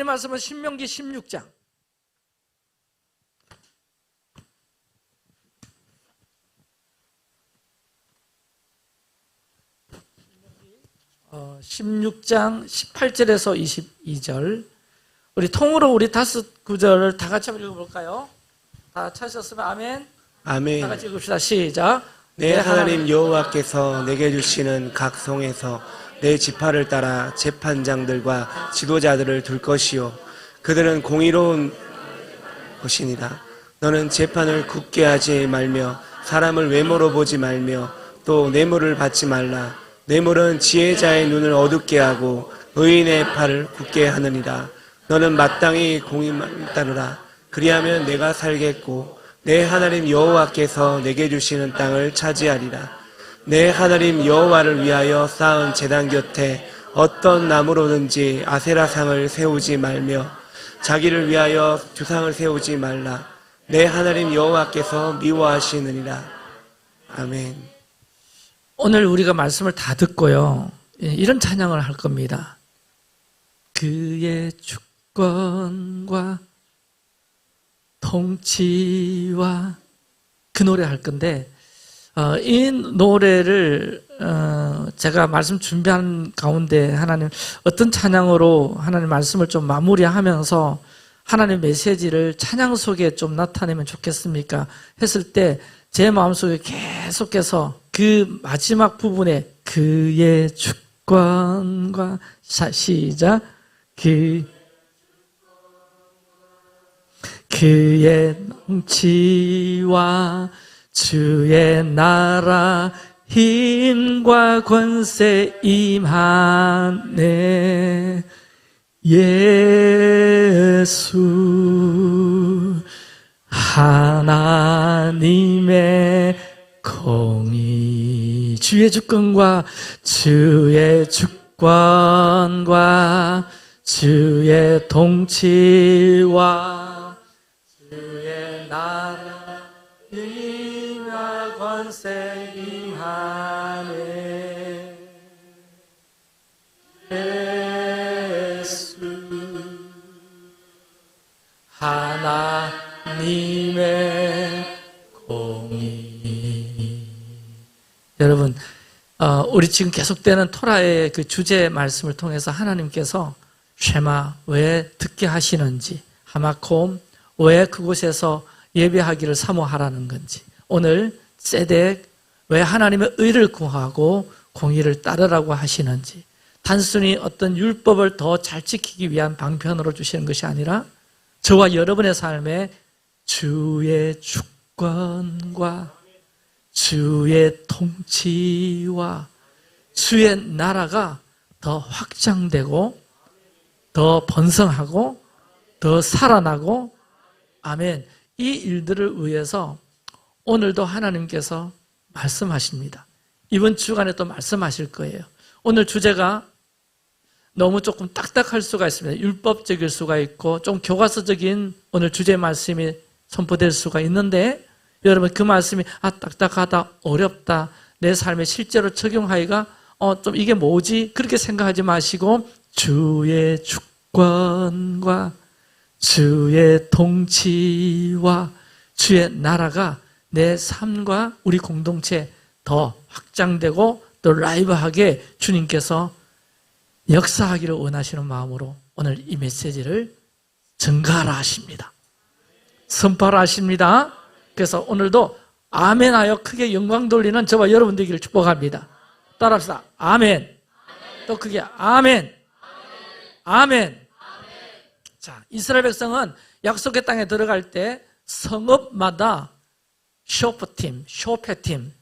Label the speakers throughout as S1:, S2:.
S1: 말씀은 신명기 16장. (16장) 18절에서 22절. 우리 통으로 우리 5구절을 다 같이 한번 읽어볼까요? 다 찾으셨으면 아멘.
S2: 아멘.
S1: 다 같이 읽읍시다. 시작.
S2: 내 하나님 여호와께서 내게 주시는 각 성에서 내 지파를 따라 재판장들과 지도자들을 둘 것이요 그들은 공의로운 것이니라. 너는 재판을 굳게 하지 말며 사람을 외모로 보지 말며 또 뇌물을 받지 말라. 뇌물은 지혜자의 눈을 어둡게 하고 의인의 팔을 굳게 하느니라. 너는 마땅히 공의만 따르라. 그리하면 내가 살겠고 내 하나님 여호와께서 내게 주시는 땅을 차지하리라. 내 하나님 여호와를 위하여 쌓은 제단 곁에 어떤 나무로든지 아세라상을 세우지 말며 자기를 위하여 주상을 세우지 말라. 내 하나님 여호와께서 미워하시느니라. 아멘.
S1: 오늘 우리가 말씀을 다 듣고요, 이런 찬양을 할 겁니다. 그의 주권과 통치와 그 노래 할 건데, 이 노래를 제가 말씀 준비한 가운데 하나님 어떤 찬양으로 하나님 말씀을 좀 마무리하면서 하나님 메시지를 찬양 속에 좀 나타내면 좋겠습니까? 했을 때 제 마음속에 계속해서 그 마지막 부분에 그의 주권과 시작 그의 통치와 주의 나라 힘과 권세 임하네. 예수 하나님의 공의 주의 주권과 주의 통치와 주의 나라 힘과 권세 임하네. 예수 하나님의 공의. 여러분, 우리 지금 계속되는 토라의 그 주제 말씀을 통해서 하나님께서 쉐마 왜 듣게 하시는지, 하마콤 왜 그곳에서 예배하기를 사모하라는 건지, 오늘 세덱 왜 하나님의 의를 구하고 공의를 따르라고 하시는지, 단순히 어떤 율법을 더 잘 지키기 위한 방편으로 주시는 것이 아니라 저와 여러분의 삶에 주의 주권과 주의 통치와 주의 나라가 더 확장되고 더 번성하고 더 살아나고, 아멘, 이 일들을 위해서 오늘도 하나님께서 말씀하십니다. 이번 주간에 또 말씀하실 거예요. 오늘 주제가 너무 조금 딱딱할 수가 있습니다. 율법적일 수가 있고 좀 교과서적인 오늘 주제 말씀이 선포될 수가 있는데, 여러분 그 말씀이 딱딱하다, 어렵다, 내 삶에 실제로 적용하기가 좀 이게 뭐지? 그렇게 생각하지 마시고 주의 주권과 주의 통치와 주의 나라가 내 삶과 우리 공동체에 더 확장되고 또 라이브하게 주님께서 역사하기를 원하시는 마음으로 오늘 이 메시지를 전가하라 하십니다. 선포하라 하십니다. 그래서 오늘도 아멘하여 크게 영광 돌리는 저와 여러분 되기를 축복합니다. 따라합시다. 아멘. 또 크게 아멘. 아멘. 자, 이스라엘 백성은 약속의 땅에 들어갈 때 성읍마다 쇼프팀, 쇼페팀,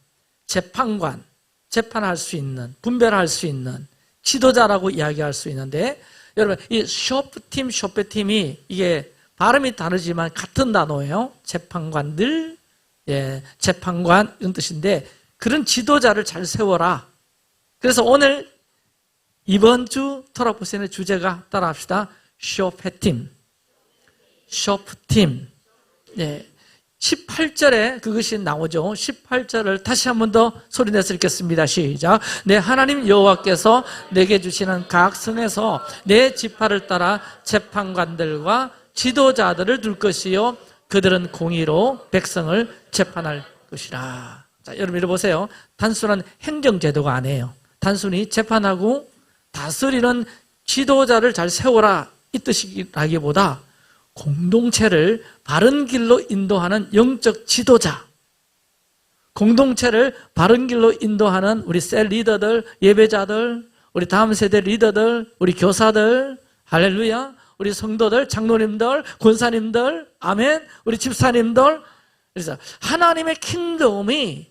S1: 재판관, 재판할 수 있는, 분별할 수 있는 지도자라고 이야기할 수 있는데, 여러분 이 쇼프팀, 쇼페팀이 이게 발음이 다르지만 같은 단어예요. 재판관들, 재판관 이런 뜻인데, 그런 지도자를 잘 세워라. 그래서 오늘 이번 주 토라포센의 주제가 따라합시다. 쇼페팀, 쇼프팀. 18절에 그것이 나오죠. 18절을 다시 한 번 더 소리내서 읽겠습니다. 시작. 내 하나님 여호와께서 내게 주시는 각 성에서 내 지파를 따라 재판관들과 지도자들을 둘 것이요 그들은 공의로 백성을 재판할 것이라. 자, 여러분 이리 보세요. 단순한 행정제도가 아니에요. 단순히 재판하고 다스리는 지도자를 잘 세워라 이 뜻이라기보다 공동체를 바른 길로 인도하는 영적 지도자, 공동체를 바른 길로 인도하는 우리 셀 리더들, 예배자들, 우리 다음 세대 리더들, 우리 교사들, 할렐루야, 우리 성도들, 장로님들, 권사님들, 아멘, 우리 집사님들. 그래서 하나님의 킹덤이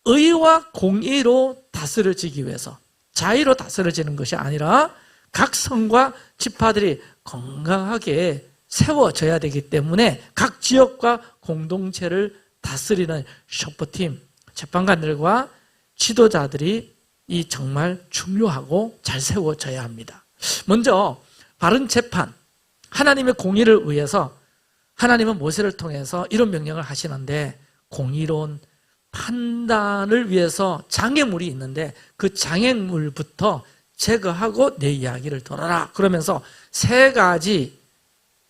S1: 의와 공의로 다스려지기 위해서, 자의로 다스려지는 것이 아니라 각 성과 지파들이 건강하게 세워져야 되기 때문에 각 지역과 공동체를 다스리는 셔퍼팀, 재판관들과 지도자들이 이 정말 중요하고 잘 세워져야 합니다. 먼저 바른 재판, 하나님의 공의를 위해서 하나님은 모세를 통해서 이런 명령을 하시는데, 공의로운 판단을 위해서 장애물이 있는데 그 장애물부터 제거하고 내 이야기를 들어라 그러면서 세 가지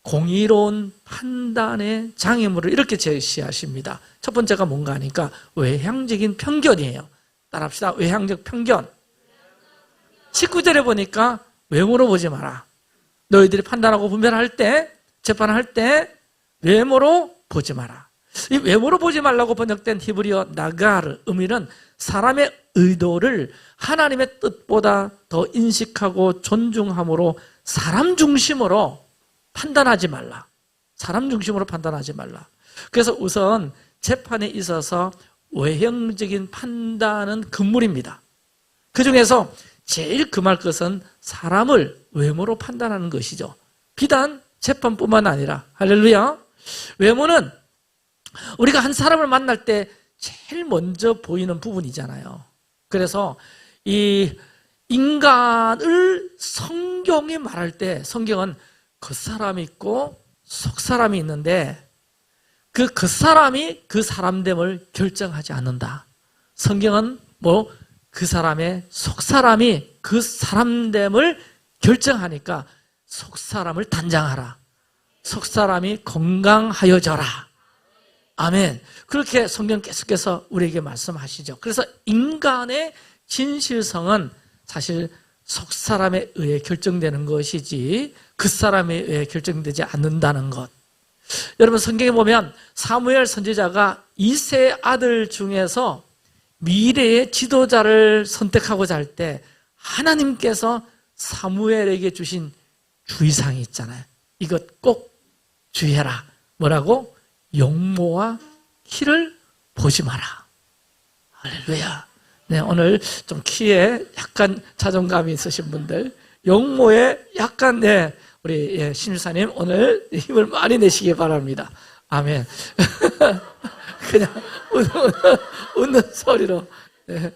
S1: 공의로운 판단의 장애물을 이렇게 제시하십니다. 첫 번째가 뭔가 하니까 외향적인 편견이에요. 따라합시다. 외향적 편견. 19절에 보니까 외모로 보지 마라. 너희들이 판단하고 분별할 때, 재판할 때 외모로 보지 마라. 이 외모로 보지 말라고 번역된 히브리어 나가르 의미는 사람의 의도를 하나님의 뜻보다 더 인식하고 존중함으로 사람 중심으로 판단하지 말라. 사람 중심으로 판단하지 말라. 그래서 우선 재판에 있어서 외형적인 판단은 금물입니다. 그 중에서 제일 금할 것은 사람을 외모로 판단하는 것이죠. 비단 재판뿐만 아니라, 할렐루야, 외모는 우리가 한 사람을 만날 때 제일 먼저 보이는 부분이잖아요. 그래서 이 인간을 성경이 말할 때 성경은 겉사람이 있고 속사람이 있는데 그 겉사람이 그 사람됨을 결정하지 않는다. 성경은 그 사람의 속사람이 그 사람됨을 결정하니까 속사람을 단장하라. 속사람이 건강하여져라. 아멘. 그렇게 성경 계속해서 우리에게 말씀하시죠. 그래서 인간의 진실성은 사실 속사람에 의해 결정되는 것이지 그 사람에 의해 결정되지 않는다는 것. 여러분 성경에 보면 사무엘 선지자가 이세의 아들 중에서 미래의 지도자를 선택하고자 할 때 하나님께서 사무엘에게 주신 주의사항이 있잖아요. 이것 꼭 주의해라. 뭐라고? 용모와 키를 보지 마라. 할렐루야. 네, 오늘 좀 키에 약간 자존감이 있으신 분들, 용모에 약간, 네, 우리 신유사님 오늘 힘을 많이 내시기 바랍니다. 아멘. 그냥 웃는 소리로. 네.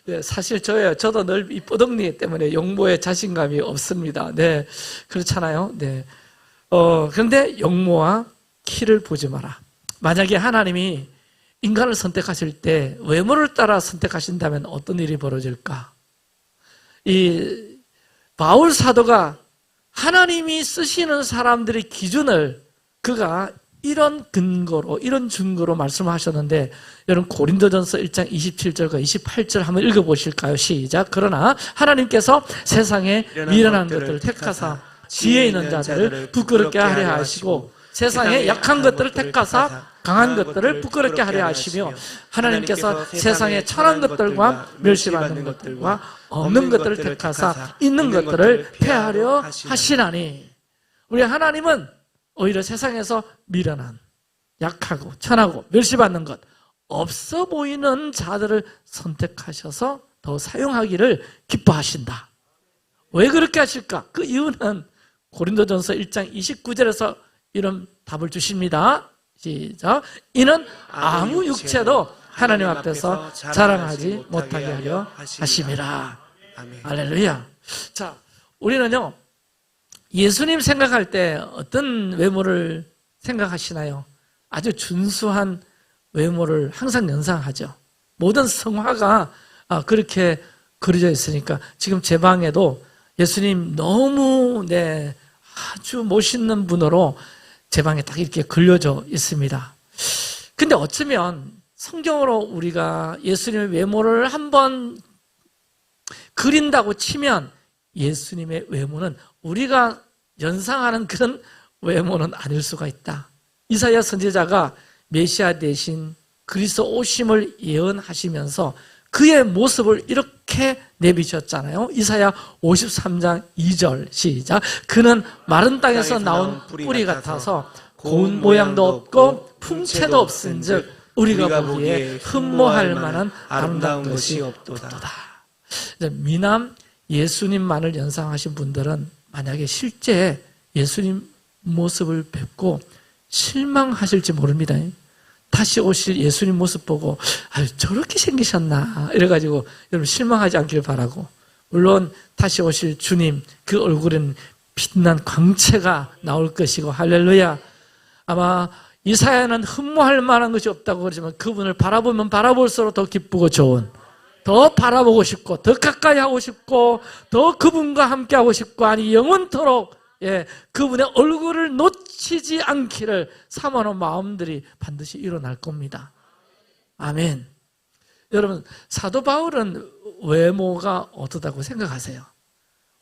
S1: 네, 사실 저도 늘 이 뽀덕니 때문에 용모에 자신감이 없습니다. 네, 그렇잖아요. 네. 그런데 용모와 키를 보지 마라. 만약에 하나님이 인간을 선택하실 때 외모를 따라 선택하신다면 어떤 일이 벌어질까? 이 바울 사도가 하나님이 쓰시는 사람들의 기준을 그가 이런 근거로, 이런 증거로 말씀하셨는데, 여러분 고린도전서 1장 27절과 28절 한번 읽어보실까요? 시작. 그러나 하나님께서 세상에 미련한 것들을 택하사 지혜 있는 자들을 부끄럽게 하려 하시고 세상에 약한 것들을 택하사 강한 것들을 부끄럽게 하려 하시며 하나님께서 세상에 천한 것들과 멸시받는 것들과 없는 것들을 택하사 있는 것들을 폐하려 하시나니. 우리 하나님은 오히려 세상에서 미련한, 약하고 천하고 멸시받는 것, 없어 보이는 자들을 선택하셔서 더 사용하기를 기뻐하신다. 왜 그렇게 하실까? 그 이유는 고린도전서 1장 29절에서 이런 답을 주십니다. 시작. 이는 아무 육체도 하나님 앞에서 자랑하지 못하게 하려 하심이라. 할렐루야. 자, 우리는요, 예수님 생각할 때 어떤 외모를 생각하시나요? 아주 준수한 외모를 항상 연상하죠. 모든 성화가 그렇게 그려져 있으니까 지금 제 방에도 예수님 너무 아주 멋있는 분으로 제 방에 딱 이렇게 그려져 있습니다. 근데 어쩌면 성경으로 우리가 예수님의 외모를 한번 그린다고 치면 예수님의 외모는 우리가 연상하는 그런 외모는 아닐 수가 있다. 이사야 선지자가 메시아 대신 그리스도 오심을 예언하시면서 그의 모습을 이렇게 내비쳤잖아요. 이사야 53장 2절 시작. 그는 마른 땅에서 나온 뿌리 같아서 고운 모양도 없고 풍채도 없은즉 우리가 보기에 흠모할 만한 아름다운 것이 없도다. 미남 예수님만을 연상하신 분들은 만약에 실제 예수님 모습을 뵙고 실망하실지 모릅니다. 다시 오실 예수님 모습 보고 저렇게 생기셨나 이래가지고 여러분 실망하지 않길 바라고, 물론 다시 오실 주님 그 얼굴에는 빛난 광채가 나올 것이고 할렐루야. 아마 이사야는 흠모할 만한 것이 없다고 그러지만 그분을 바라보면 바라볼수록 더 기쁘고 좋은, 더 바라보고 싶고 더 가까이 하고 싶고 더 그분과 함께 하고 싶고 아니 영원토록 그분의 얼굴을 놓치지 않기를 사모하는 마음들이 반드시 일어날 겁니다. 아멘. 여러분, 사도 바울은 외모가 어떠다고 생각하세요?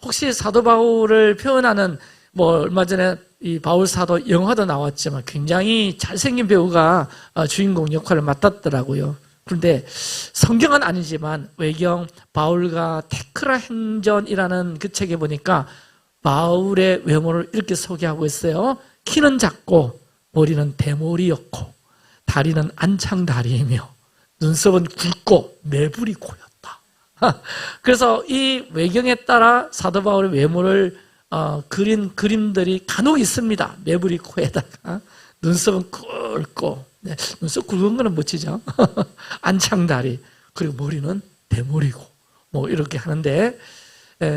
S1: 혹시 사도 바울을 표현하는 얼마 전에 이 바울 사도 영화도 나왔지만 굉장히 잘생긴 배우가 주인공 역할을 맡았더라고요. 그런데 성경은 아니지만 외경 바울과 테크라 행전이라는 그 책에 보니까 바울의 외모를 이렇게 소개하고 있어요. 키는 작고 머리는 대머리였고 다리는 안창다리이며 눈썹은 굵고 매부리 코였다. 그래서 이 외경에 따라 사도 바울의 외모를 그린 그림들이 간혹 있습니다. 매부리 코에다가 눈썹은 굵고 눈썹 굵은 거는 멋지죠. 안창다리, 그리고 머리는 대머리고 이렇게 하는데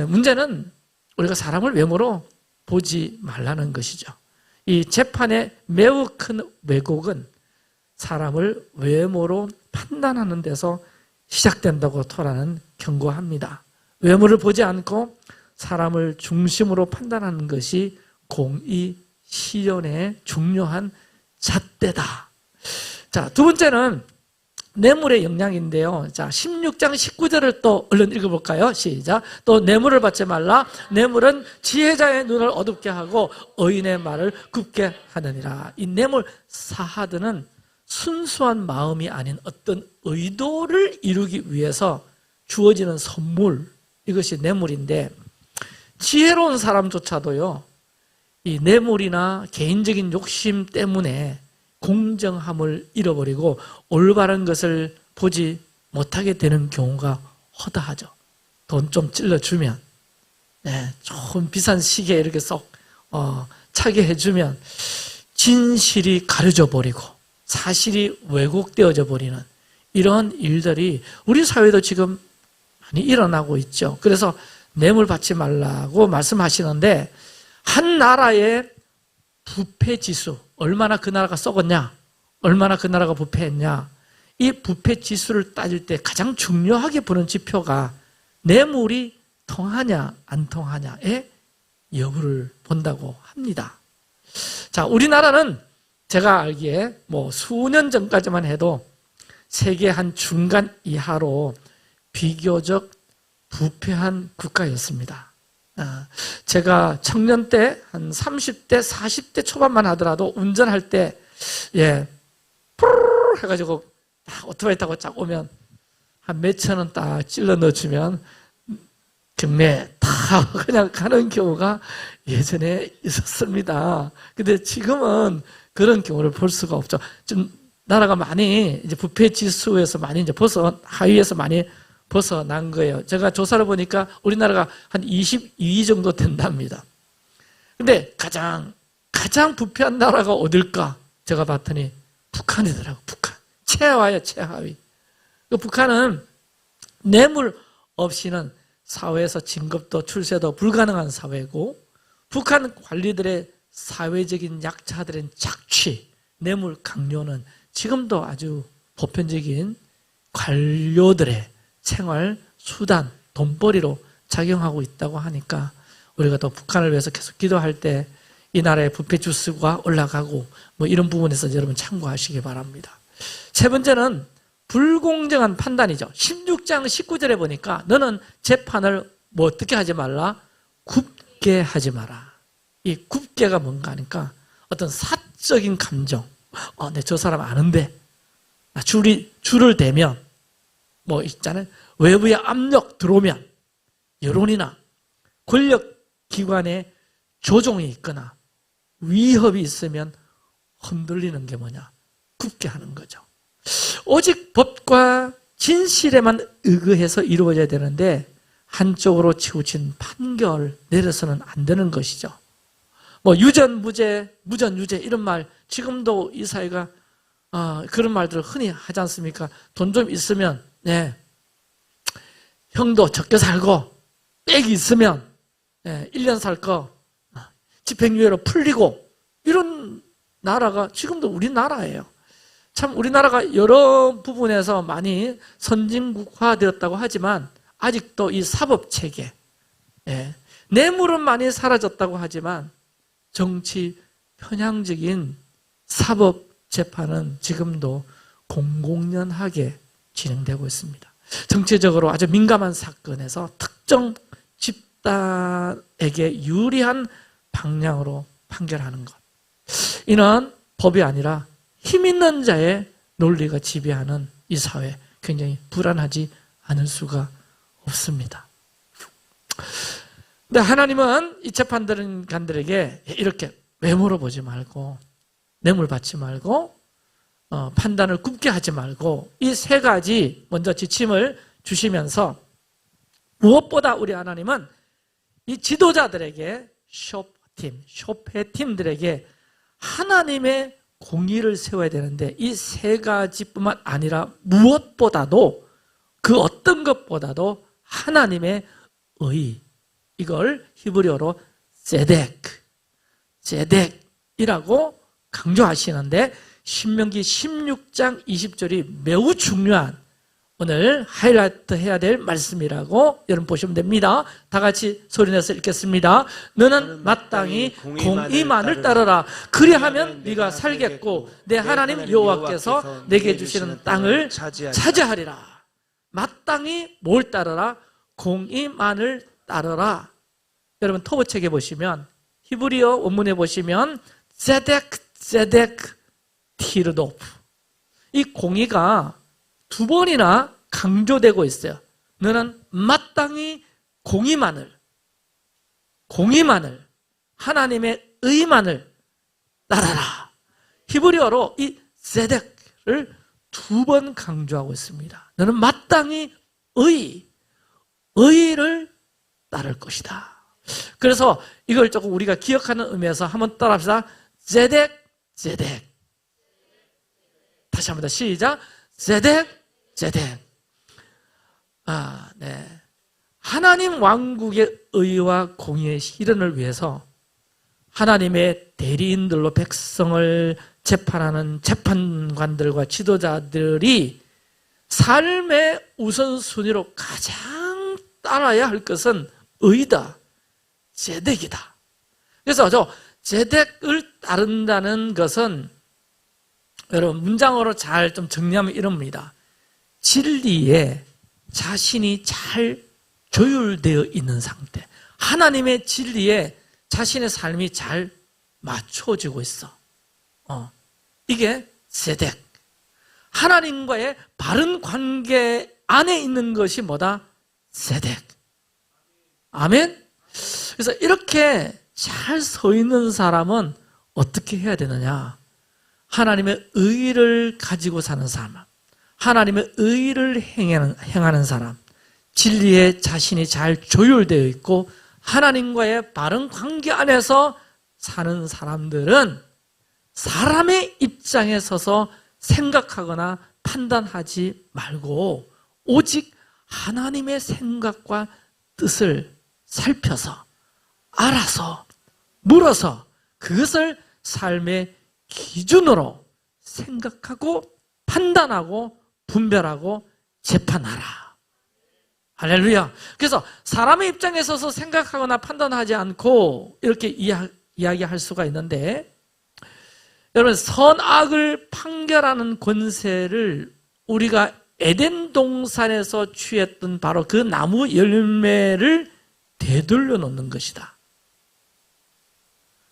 S1: 문제는 우리가 사람을 외모로 보지 말라는 것이죠. 이 재판의 매우 큰 왜곡은 사람을 외모로 판단하는 데서 시작된다고 토라는 경고합니다. 외모를 보지 않고 사람을 중심으로 판단하는 것이 공의 실현의 중요한 잣대다. 자, 두 번째는 뇌물의 영향인데요. 자, 16장 19절을 또 얼른 읽어볼까요? 시작. 또 뇌물을 받지 말라. 뇌물은 지혜자의 눈을 어둡게 하고 의인의 말을 굽게 하느니라. 이 뇌물 사하드는 순수한 마음이 아닌 어떤 의도를 이루기 위해서 주어지는 선물, 이것이 뇌물인데 지혜로운 사람조차도요, 이 뇌물이나 개인적인 욕심 때문에 공정함을 잃어버리고 올바른 것을 보지 못하게 되는 경우가 허다하죠. 돈 좀 찔러주면, 좋은 비싼 시계 이렇게 쏙 차게 해주면 진실이 가려져 버리고 사실이 왜곡되어져 버리는 이런 일들이 우리 사회도 지금 많이 일어나고 있죠. 그래서 뇌물 받지 말라고 말씀하시는데 한 나라의 부패지수, 얼마나 그 나라가 썩었냐, 얼마나 그 나라가 부패했냐, 이 부패지수를 따질 때 가장 중요하게 보는 지표가 뇌물이 통하냐 안 통하냐의 여부를 본다고 합니다. 자, 우리나라는 제가 알기에 수년 전까지만 해도 세계 한 중간 이하로 비교적 부패한 국가였습니다. 제가 청년 때 한 30대, 40대 초반만 하더라도 운전할 때, 푸르르 해가지고 오토바이 타고 쫙 오면 한 몇천 원 딱 찔러 넣어주면 경매 다 그냥 가는 경우가 예전에 있었습니다. 근데 지금은 그런 경우를 볼 수가 없죠. 좀 나라가 많이 이제 부패 지수에서 많이 이제 하위에서 많이 벗어난 거예요. 제가 조사를 보니까 우리나라가 한 22위 정도 된답니다. 근데 가장 부패한 나라가 어딜까? 제가 봤더니 북한이더라고요. 북한. 최하위예요, 최하위. 북한은 뇌물 없이는 사회에서 진급도 출세도 불가능한 사회고, 북한 관리들의 사회적인 약자들은 착취, 뇌물 강요는 지금도 아주 보편적인 관료들의 생활 수단, 돈벌이로 작용하고 있다고 하니까 우리가 또 북한을 위해서 계속 기도할 때 이 나라의 부패 지수가 올라가고 뭐 이런 부분에서 여러분 참고하시기 바랍니다. 세 번째는 불공정한 판단이죠. 16장 19절에 보니까 너는 재판을 뭐 어떻게 하지 말라? 굽게 하지 마라. 이 굽게가 뭔가 하니까 어떤 사적인 감정, 내 저 사람 아는데 줄을 대면 뭐 있잖아요. 외부의 압력 들어오면 여론이나 권력기관의 조종이 있거나 위협이 있으면 흔들리는 게 뭐냐? 굽게 하는 거죠. 오직 법과 진실에만 의거해서 이루어져야 되는데 한쪽으로 치우친 판결 내려서는 안 되는 것이죠. 뭐 유전 무죄, 무전 유죄 이런 말 지금도 이 사회가 그런 말들을 흔히 하지 않습니까? 돈 좀 있으면 형도 적게 살고 빽이 있으면 1년 살 거 집행유예로 풀리고 이런 나라가 지금도 우리나라예요. 참 우리나라가 여러 부분에서 많이 선진국화되었다고 하지만 아직도 이 사법체계, 뇌물은 많이 사라졌다고 하지만 정치 편향적인 사법재판은 지금도 공공연하게 진행되고 있습니다. 정치적으로 아주 민감한 사건에서 특정 집단에게 유리한 방향으로 판결하는 것. 이는 법이 아니라 힘 있는 자의 논리가 지배하는 이 사회, 굉장히 불안하지 않을 수가 없습니다. 근데 하나님은 이 재판관들에게 이렇게 외모로 보지 말고 뇌물 받지 말고 판단을 굽게 하지 말고 이 세 가지 먼저 지침을 주시면서 무엇보다 우리 하나님은 이 지도자들에게 쇼페팀들에게 하나님의 공의를 세워야 되는데 이 세 가지뿐만 아니라 무엇보다도 그 어떤 것보다도 하나님의 의, 이걸 히브리어로 제덱이라고 강조하시는데 신명기 16장 20절이 매우 중요한 오늘 하이라이트 해야 될 말씀이라고 여러분 보시면 됩니다. 다 같이 소리내서 읽겠습니다. 너는 마땅히 공의만을 따르라. 그리하면 네가 살겠고 내 하나님 여호와께서 내게 주시는 땅을 차지하리라. 마땅히 뭘 따르라? 공의만을 따르라. 여러분 토브책에 보시면 히브리어 원문에 보시면 제덱 티르도프, 이 공의가 두 번이나 강조되고 있어요. 너는 마땅히 공의만을 하나님의 의만을 따라라. 히브리어로 이 제덱을 두 번 강조하고 있습니다. 너는 마땅히 의를 따를 것이다. 그래서 이걸 조금 우리가 기억하는 의미에서 한번 따라합시다. 제덱. 다시 한번 더 시작. 제덱. 하나님 왕국의 의와 공의의 실현을 위해서 하나님의 대리인들로 백성을 재판하는 재판관들과 지도자들이 삶의 우선순위로 가장 따라야 할 것은 의다, 제덱이다. 그래서 제덱을 따른다는 것은 여러분 문장으로 잘 좀 정리하면 이럽니다. 진리에 자신이 잘 조율되어 있는 상태, 하나님의 진리에 자신의 삶이 잘 맞춰지고 있어. 이게 제덱. 하나님과의 바른 관계 안에 있는 것이 뭐다? 제덱. 아멘? 그래서 이렇게 잘 서 있는 사람은 어떻게 해야 되느냐? 하나님의 의를 가지고 사는 사람, 하나님의 의를 행하는 사람, 진리에 자신이 잘 조율되어 있고 하나님과의 바른 관계 안에서 사는 사람들은 사람의 입장에 서서 생각하거나 판단하지 말고 오직 하나님의 생각과 뜻을 살펴서 알아서 물어서 그것을 삶의 기준으로 생각하고 판단하고 분별하고 재판하라. 할렐루야. 그래서 사람의 입장에 서서 생각하거나 판단하지 않고 이렇게 이야기할 수가 있는데, 여러분, 선악을 판결하는 권세를 우리가 에덴 동산에서 취했던 바로 그 나무 열매를 되돌려 놓는 것이다.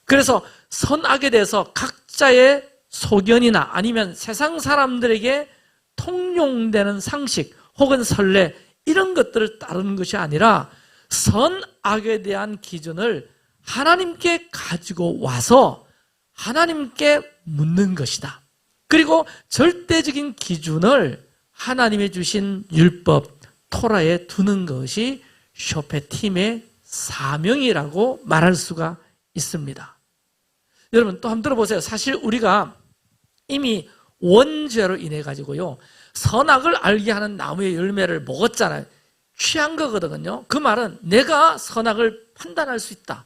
S1: 그래서 선악에 대해서 각자의 소견이나 아니면 세상 사람들에게 통용되는 상식 혹은 선례, 이런 것들을 따르는 것이 아니라 선악에 대한 기준을 하나님께 가지고 와서 하나님께 묻는 것이다. 그리고 절대적인 기준을 하나님이 주신 율법, 토라에 두는 것이 쇼페팀의 사명이라고 말할 수가 있습니다. 여러분, 또 한번 들어보세요. 사실 우리가 이미 원죄로 인해 가지고요, 선악을 알게 하는 나무의 열매를 먹었잖아요. 취한 거거든요. 그 말은 내가 선악을 판단할 수 있다,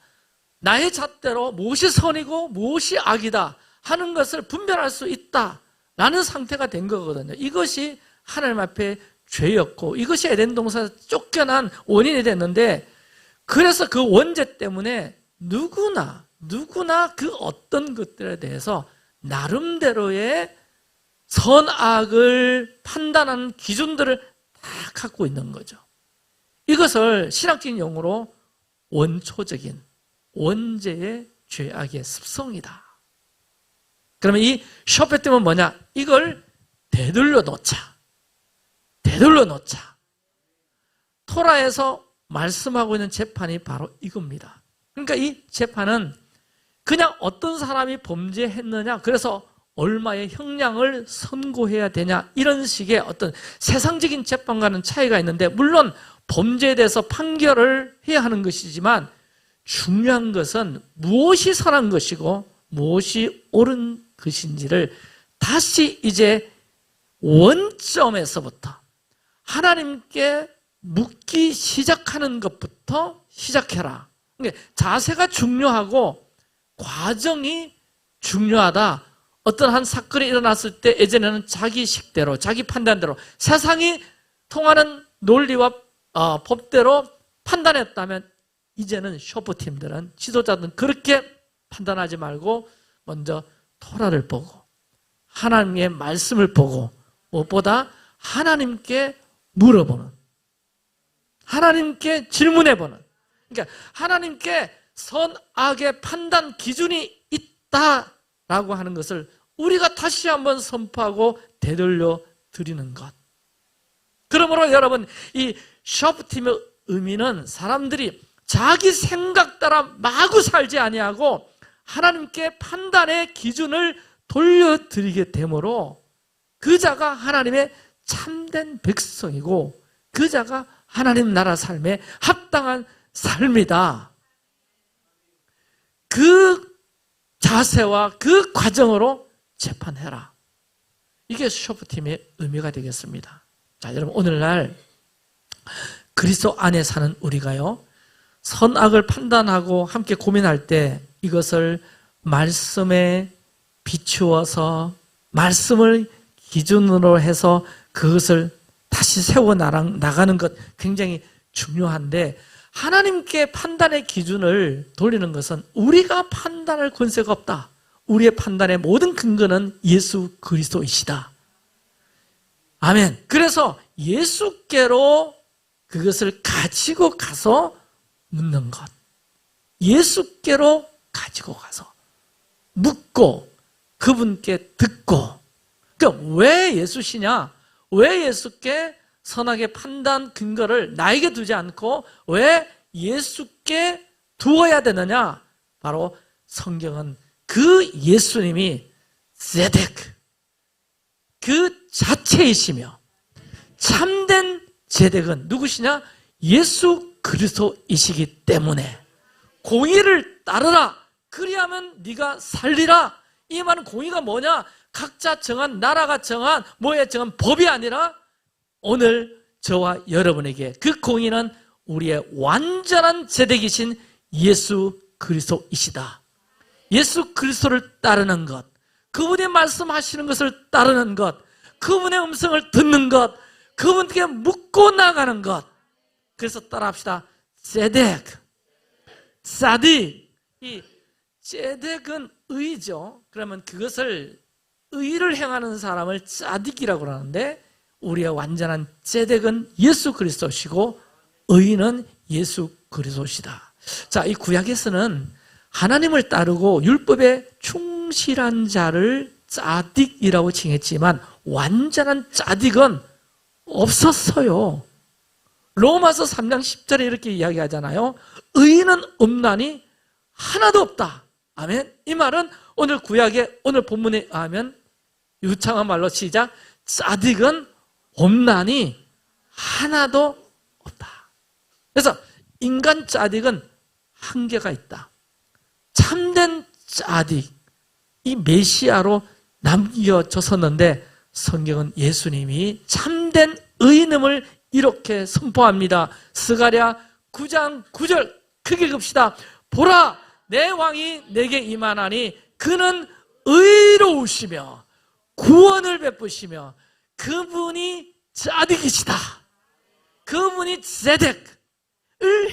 S1: 나의 잣대로 무엇이 선이고 무엇이 악이다 하는 것을 분별할 수 있다라는 상태가 된 거거든요. 이것이 하나님 앞에 죄였고, 이것이 에덴 동산에서 쫓겨난 원인이 됐는데, 그래서 그 원죄 때문에 누구나 그 어떤 것들에 대해서 나름대로의 선악을 판단하는 기준들을 다 갖고 있는 거죠. 이것을 신학적인 용어로 원초적인 원죄의 죄악의 습성이다. 그러면 이 쇼페팀은 뭐냐? 이걸 되돌려 놓자. 토라에서 말씀하고 있는 재판이 바로 이겁니다. 그러니까 이 재판은 그냥 어떤 사람이 범죄했느냐, 그래서 얼마의 형량을 선고해야 되냐, 이런 식의 어떤 세상적인 재판과는 차이가 있는데, 물론 범죄에 대해서 판결을 해야 하는 것이지만 중요한 것은 무엇이 선한 것이고 무엇이 옳은 것인지를 다시 이제 원점에서부터 하나님께 묻기 시작하는 것부터 시작해라. 그러니까 자세가 중요하고 과정이 중요하다. 어떤 한 사건이 일어났을 때 예전에는 자기 식대로, 자기 판단대로, 세상이 통하는 논리와 법대로 판단했다면, 이제는 쇼프팀들은, 지도자들은 그렇게 판단하지 말고 먼저 토라를 보고 하나님의 말씀을 보고, 무엇보다 하나님께 물어보는, 하나님께 질문해보는, 그러니까 하나님께 선악의 판단 기준이 있다라고 하는 것을 우리가 다시 한번 선포하고 되돌려 드리는 것. 그러므로 여러분, 이 쇼프팀의 의미는 사람들이 자기 생각 따라 마구 살지 아니하고 하나님께 판단의 기준을 돌려드리게 되므로 그자가 하나님의 참된 백성이고 그자가 하나님 나라 삶에 합당한 삶이다. 그 자세와 그 과정으로 재판해라. 이게 쇼프팀의 의미가 되겠습니다. 자, 여러분, 오늘날 그리스도 안에 사는 우리가요, 선악을 판단하고 함께 고민할 때 이것을 말씀에 비추어서 말씀을 기준으로 해서 그것을 다시 세워 나가는 것 굉장히 중요한데, 하나님께 판단의 기준을 돌리는 것은 우리가 판단할 권세가 없다. 우리의 판단의 모든 근거는 예수 그리스도이시다. 아멘. 그래서 예수께로 그것을 가지고 가서 묻는 것. 예수께로 가지고 가서 묻고 그분께 듣고. 그러니까 왜 예수시냐? 왜 예수께 선악의 판단 근거를 나에게 두지 않고 왜 예수께 두어야 되느냐? 바로 성경은 그 예수님이 제데크, 그 자체이시며 참된 제덱은 누구시냐? 예수 그리스도이시기 때문에 공의를 따르라. 그리하면 네가 살리라. 이 말은 공의가 뭐냐? 각자 정한, 나라가 정한, 뭐에 정한 법이 아니라 오늘 저와 여러분에게 그 공의는 우리의 완전한 제덱이신 예수 그리스도이시다. 예수 그리스도를 따르는 것, 그분의 말씀하시는 것을 따르는 것, 그분의 음성을 듣는 것, 그분께 묻고 나가는 것. 그래서 따라합시다. ጼ덱, 사딕. 이 ጼ덱은 의죠. 그러면 그것을 의를 행하는 사람을 짜딕이라고 하는데, 우리의 완전한 ጼ덱은 예수 그리스도시고 의는 예수 그리스도시다. 자, 이 구약에서는 하나님을 따르고 율법에 충실한 자를 짜딕이라고 칭했지만 완전한 짜딕은 없었어요. 로마서 3장 10절에 이렇게 이야기하잖아요. 의인은 없나니 하나도 없다. 아멘. 이 말은 오늘 구약의 오늘 본문에 하면 유창한 말로 시작. 짜딕은 없나니 하나도 없다. 그래서 인간 짜딕은 한계가 있다. 참된 짜딕, 이 메시아로 남겨졌었는데 성경은 예수님이 참된 의인임을 이렇게 선포합니다. 스가랴 9장 9절 크게 읽읍시다. 보라, 내 왕이 내게 임하나니 그는 의로우시며 구원을 베푸시며 그분이 짜딕이시다. 그분이 ጼ덱을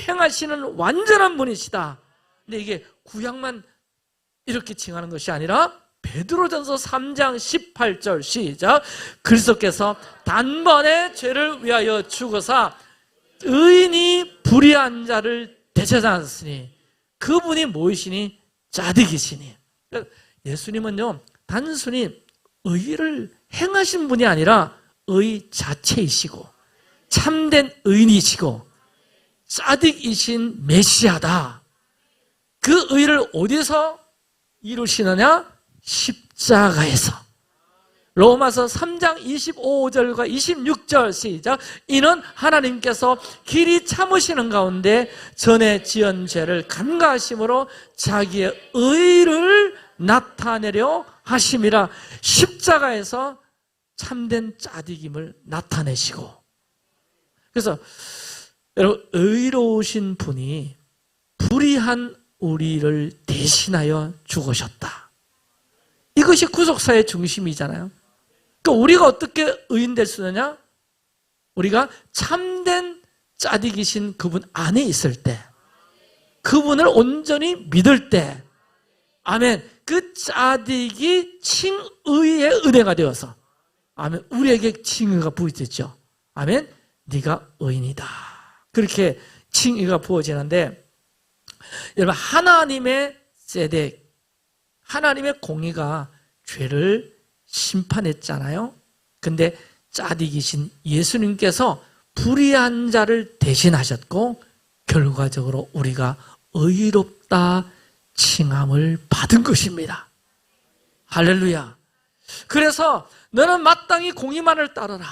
S1: 행하시는 완전한 분이시다. 근데 이게 구약만 이렇게 칭하는 것이 아니라 베드로전서 3장 18절 시작. 그리스도께서 단번에 죄를 위하여 죽으사 의인이 불의한 자를 대체하셨으니 그분이 무엇이니 짜딕이시니. 예수님은요 단순히 의를 행하신 분이 아니라 의 자체이시고 참된 의인이시고 짜딕이신 메시아다. 그 의를 어디서 이루시느냐? 십자가에서. 로마서 3장 25절과 26절 시작. 이는 하나님께서 길이 참으시는 가운데 전에 지은 죄를 간과하심으로 자기의 의를 나타내려 하심이라. 십자가에서 참된 짜딕임을 나타내시고. 그래서 여러분, 의로우신 분이 불의한 우리를 대신하여 죽으셨다. 이것이 구속사의 중심이잖아요. 그러니까 우리가 어떻게 의인 될 수 있느냐? 우리가 참된 짜딕이신 그분 안에 있을 때, 그분을 온전히 믿을 때, 아멘. 그 짜딕이 칭의의 은혜가 되어서, 아멘. 우리에게 칭의가 부어졌죠. 아멘. 네가 의인이다. 그렇게 칭의가 부어지는데, 여러분, 하나님의 ጼ덱, 하나님의 공의가 죄를 심판했잖아요. 근데 짜딕이신 예수님께서 불의한 자를 대신하셨고 결과적으로 우리가 의롭다 칭함을 받은 것입니다. 할렐루야. 그래서 너는 마땅히 공의만을 따르라.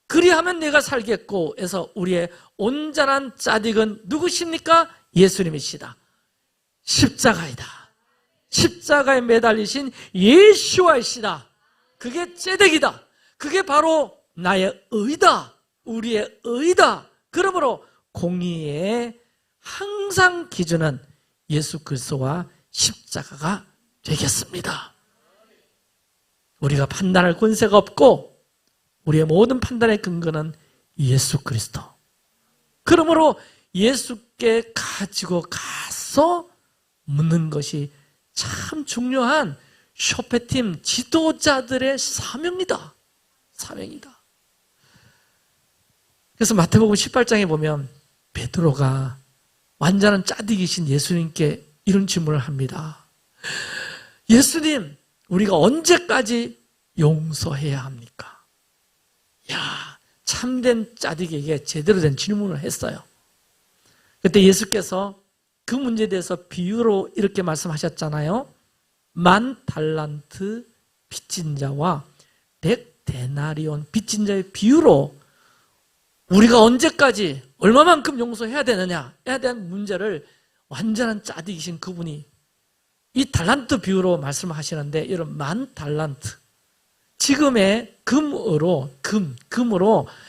S1: 그리하면 내가 살겠고 해서 우리의 온전한 짜딕은 누구십니까? 예수님이시다. 십자가이다. 십자가에 매달리신 예수와이시다. 그게 ጼ덱이다. 그게 바로 나의 의다. 우리의 의다. 그러므로 공의의 항상 기준은 예수 그리스도와 십자가가 되겠습니다. 우리가 판단할 권세가 없고 우리의 모든 판단의 근거는 예수 그리스도. 그러므로 예수께 가지고 가서 묻는 것이 참 중요한 쇼페팀 지도자들의 사명이다. 사명이다. 그래서 마태복음 18장에 보면 베드로가 완전한 짜딕이신 예수님께 이런 질문을 합니다. 예수님, 우리가 언제까지 용서해야 합니까? 야, 참된 짜딕에게 제대로 된 질문을 했어요. 그때 예수께서 그 문제에 대해서 비유로 이렇게 말씀하셨잖아요. 10,000달란트 빚진 자와 100데나리온 빚진 자의 비유로 우리가 언제까지 얼마만큼 용서해야 되느냐에 대한 문제를 완전한 짜딕이신 그분이 이 달란트 비유로 말씀하시는데, 이런 10,000달란트, 지금의 금으로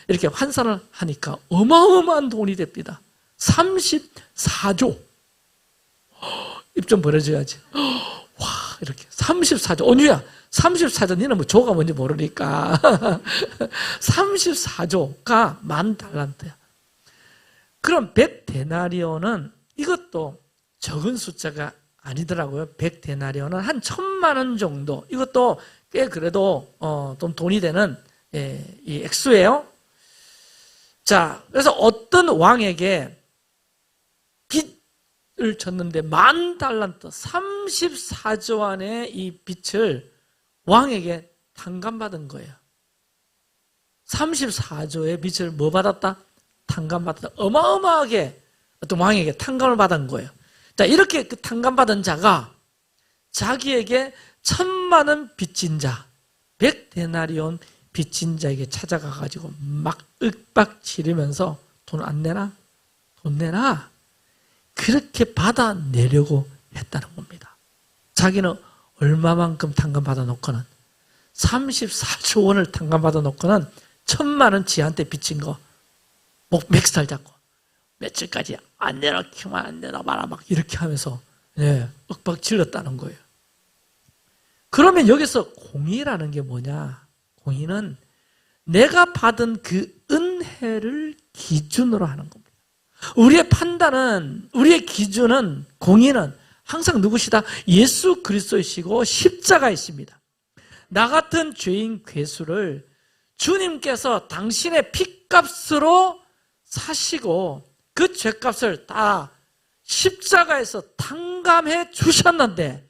S1: 이렇게 환산을 하니까 어마어마한 돈이 됩니다. 34조. 입 좀 벌어져야지. 와, 이렇게 34조. 온유야, 34조 니는 뭐 조가 뭔지 모르니까 34조가 10,000달란트야. 그럼 100데나리온은 이것도 적은 숫자가 아니더라고요. 100데나리온은 한 1,000만 원 정도. 이것도 꽤 그래도 좀 돈이 되는 이 액수예요. 자, 그래서 어떤 왕에게 빚을 졌는데 10,000달란트, 34조 안의 이 빚을 왕에게 탕감받은 거예요. 34조의 빚을 뭐 받았다? 탕감받았다. 어마어마하게 어떤 왕에게 탕감을 받은 거예요. 자, 이렇게 그 탕감받은 자가 자기에게 1,000만 원 빚진 자, 100데나리온 빚진 자에게 찾아가가지고 막 윽박지르면서 돈 안 내나? 돈 내나? 그렇게 받아내려고 했다는 겁니다. 자기는 얼마만큼 탕감받아 놓고는 34조 원을 탕감받아 놓고는 1,000만 원 지한테 빚진 거 목 맥살 잡고 며칠까지 안 내놔, 키만 안 내놔 말아 막 이렇게 하면서 윽박질렀다는 거예요. 그러면 여기서 공의라는 게 뭐냐? 공의는 내가 받은 그 은혜를 기준으로 하는 겁니다. 우리의 판단은, 우리의 기준은, 공의는 항상 누구시다? 예수 그리스도이시고 십자가이십니다. 나 같은 죄인 괴수를 주님께서 당신의 핏값으로 사시고 그 죄값을 다 십자가에서 탕감해 주셨는데,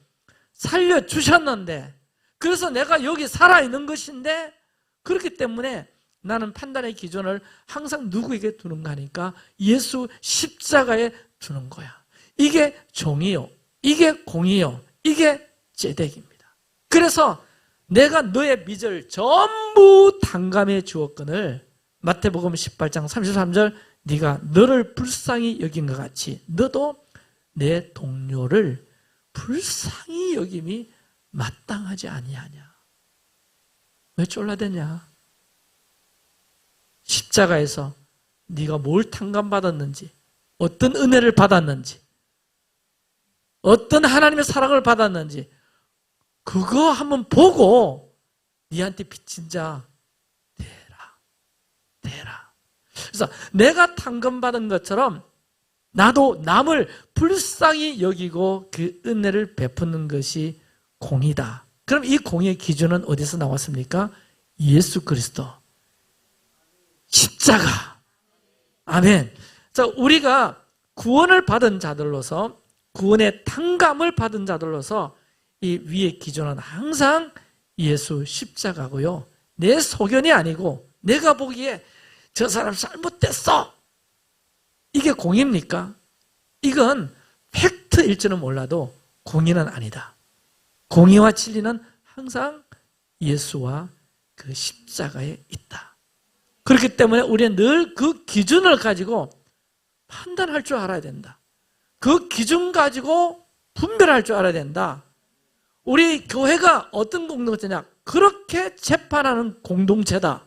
S1: 살려주셨는데, 그래서 내가 여기 살아있는 것인데, 그렇기 때문에 나는 판단의 기준을 항상 누구에게 두는가 하니까 예수 십자가에 두는 거야. 이게 정의요, 이게 공의요, 이게 제덱입니다. 그래서 내가 너의 빚을 전부 탕감해 주었거늘 마태복음 18장 33절 네가 너를 불쌍히 여긴 것 같이 너도 내 동료를 불쌍히 여김이 마땅하지 아니하냐. 왜 쫄라댔냐? 십자가에서 네가 뭘 탕감받았는지, 어떤 은혜를 받았는지, 어떤 하나님의 사랑을 받았는지 그거 한번 보고 네한테 빚진 자 대라. 그래서 내가 탕감받은 것처럼 나도 남을 불쌍히 여기고 그 은혜를 베푸는 것이 공의다. 그럼 이 공의의 기준은 어디서 나왔습니까? 예수 그리스도 십자가. 아멘. 자, 우리가 구원을 받은 자들로서, 구원의 탕감을 받은 자들로서 이 위의 기준은 항상 예수 십자가고요. 내 소견이 아니고 내가 보기에 저 사람 잘못됐어. 이게 공의입니까? 이건 팩트일지는 몰라도 공의는 아니다. 공의와 진리는 항상 예수와 그 십자가에 있다. 그렇기 때문에 우리는 늘 그 기준을 가지고 판단할 줄 알아야 된다. 그 기준 가지고 분별할 줄 알아야 된다. 우리 교회가 어떤 공동체냐? 그렇게 재판하는 공동체다.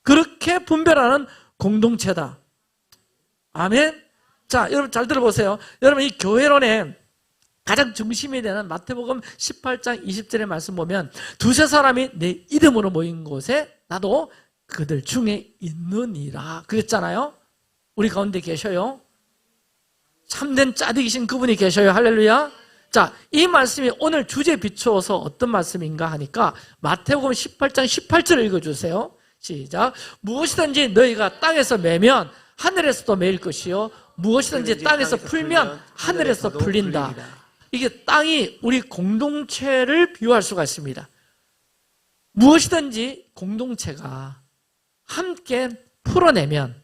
S1: 그렇게 분별하는 공동체다. 아멘? 자, 여러분 잘 들어보세요. 여러분 이 교회론의 가장 중심이 되는 마태복음 18장 20절의 말씀 보면 두세 사람이 내 이름으로 모인 곳에 나도 그들 중에 있느니라 그랬잖아요. 우리 가운데 계셔요. 참된 짜득이신 그분이 계셔요. 할렐루야. 자, 이 말씀이 오늘 주제에 비추어서 어떤 말씀인가 하니까 마태복음 18장 18절을 읽어주세요. 시작. 무엇이든지 너희가 땅에서 매면 하늘에서도 매일 것이요 무엇이든지 땅에서 풀면 하늘에서 풀린다. 이게 땅이 우리 공동체를 비유할 수가 있습니다. 무엇이든지 공동체가 함께 풀어내면,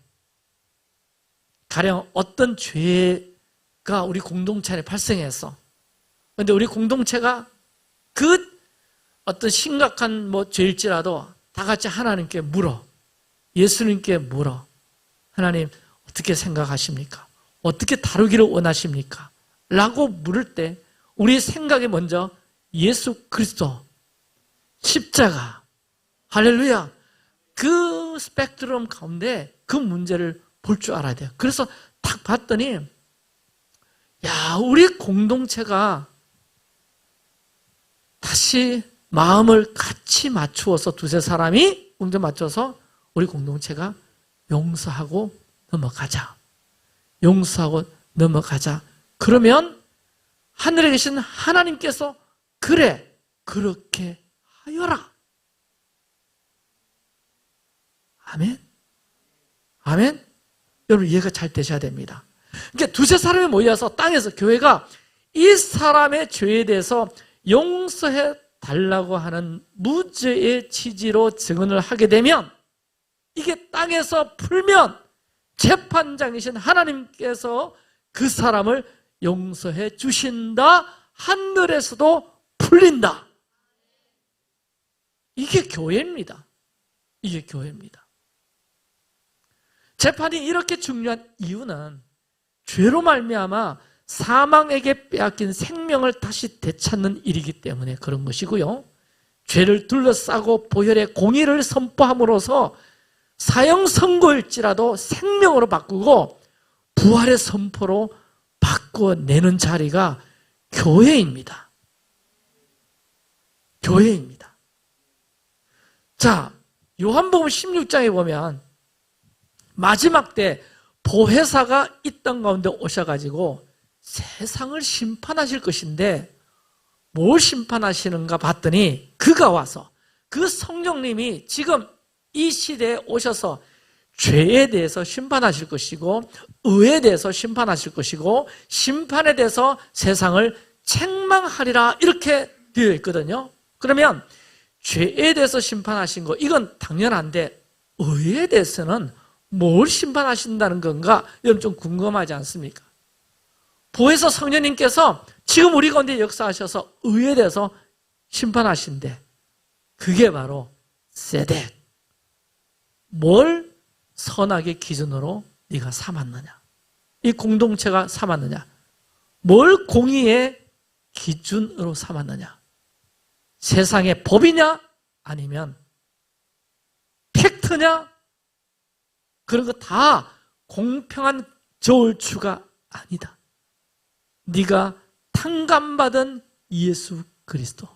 S1: 가령 어떤 죄가 우리 공동체 안에 발생했어. 그런데 우리 공동체가 그 어떤 심각한 죄일지라도 다 같이 하나님께 물어. 예수님께 물어. 하나님 어떻게 생각하십니까? 어떻게 다루기를 원하십니까? 라고 물을 때 우리 생각에 먼저 예수 그리스도 십자가, 할렐루야, 그 스펙트럼 가운데 그 문제를 볼 줄 알아야 돼요. 그래서 딱 봤더니 야, 우리 공동체가 다시 마음을 같이 맞추어서 두세 사람이 공정 맞춰서 우리 공동체가 용서하고 넘어가자. 용서하고 넘어가자. 그러면 하늘에 계신 하나님께서 그래, 그렇게 하여라. 아멘. 아멘. 여러분 이해가 잘 되셔야 됩니다. 그러니까 두세 사람이 모여서 땅에서 교회가 이 사람의 죄에 대해서 용서해 달라고 하는 무죄의 취지로 증언을 하게 되면 이게 땅에서 풀면 재판장이신 하나님께서 그 사람을 용서해 주신다. 하늘에서도 풀린다. 이게 교회입니다. 이게 교회입니다. 재판이 이렇게 중요한 이유는 죄로 말미암아 사망에게 빼앗긴 생명을 다시 되찾는 일이기 때문에 그런 것이고요. 죄를 둘러싸고 보혈의 공의를 선포함으로써 사형 선고일지라도 생명으로 바꾸고 부활의 선포로 바꿔내는 자리가 교회입니다. 교회입니다. 자, 요한복음 16장에 보면 마지막 때 보혜사가 있던 가운데 오셔가지고 세상을 심판하실 것인데 뭘 심판하시는가 봤더니 그가 와서 그 성령님이 지금 이 시대에 오셔서 죄에 대해서 심판하실 것이고 의에 대해서 심판하실 것이고 심판에 대해서 세상을 책망하리라 이렇게 되어 있거든요. 그러면 죄에 대해서 심판하신 거 이건 당연한데 의에 대해서는 뭘 심판하신다는 건가? 여러분 좀 궁금하지 않습니까? 보혜사 성령님께서 지금 우리 가운데 역사하셔서 의에 대해서 심판하신대. 그게 바로 세덱. 뭘 선악의 기준으로 네가 삼았느냐? 이 공동체가 삼았느냐? 뭘 공의의 기준으로 삼았느냐? 세상의 법이냐? 아니면 팩트냐? 그런 거 다 공평한 저울추가 아니다. 네가 탕감받은 예수 그리스도.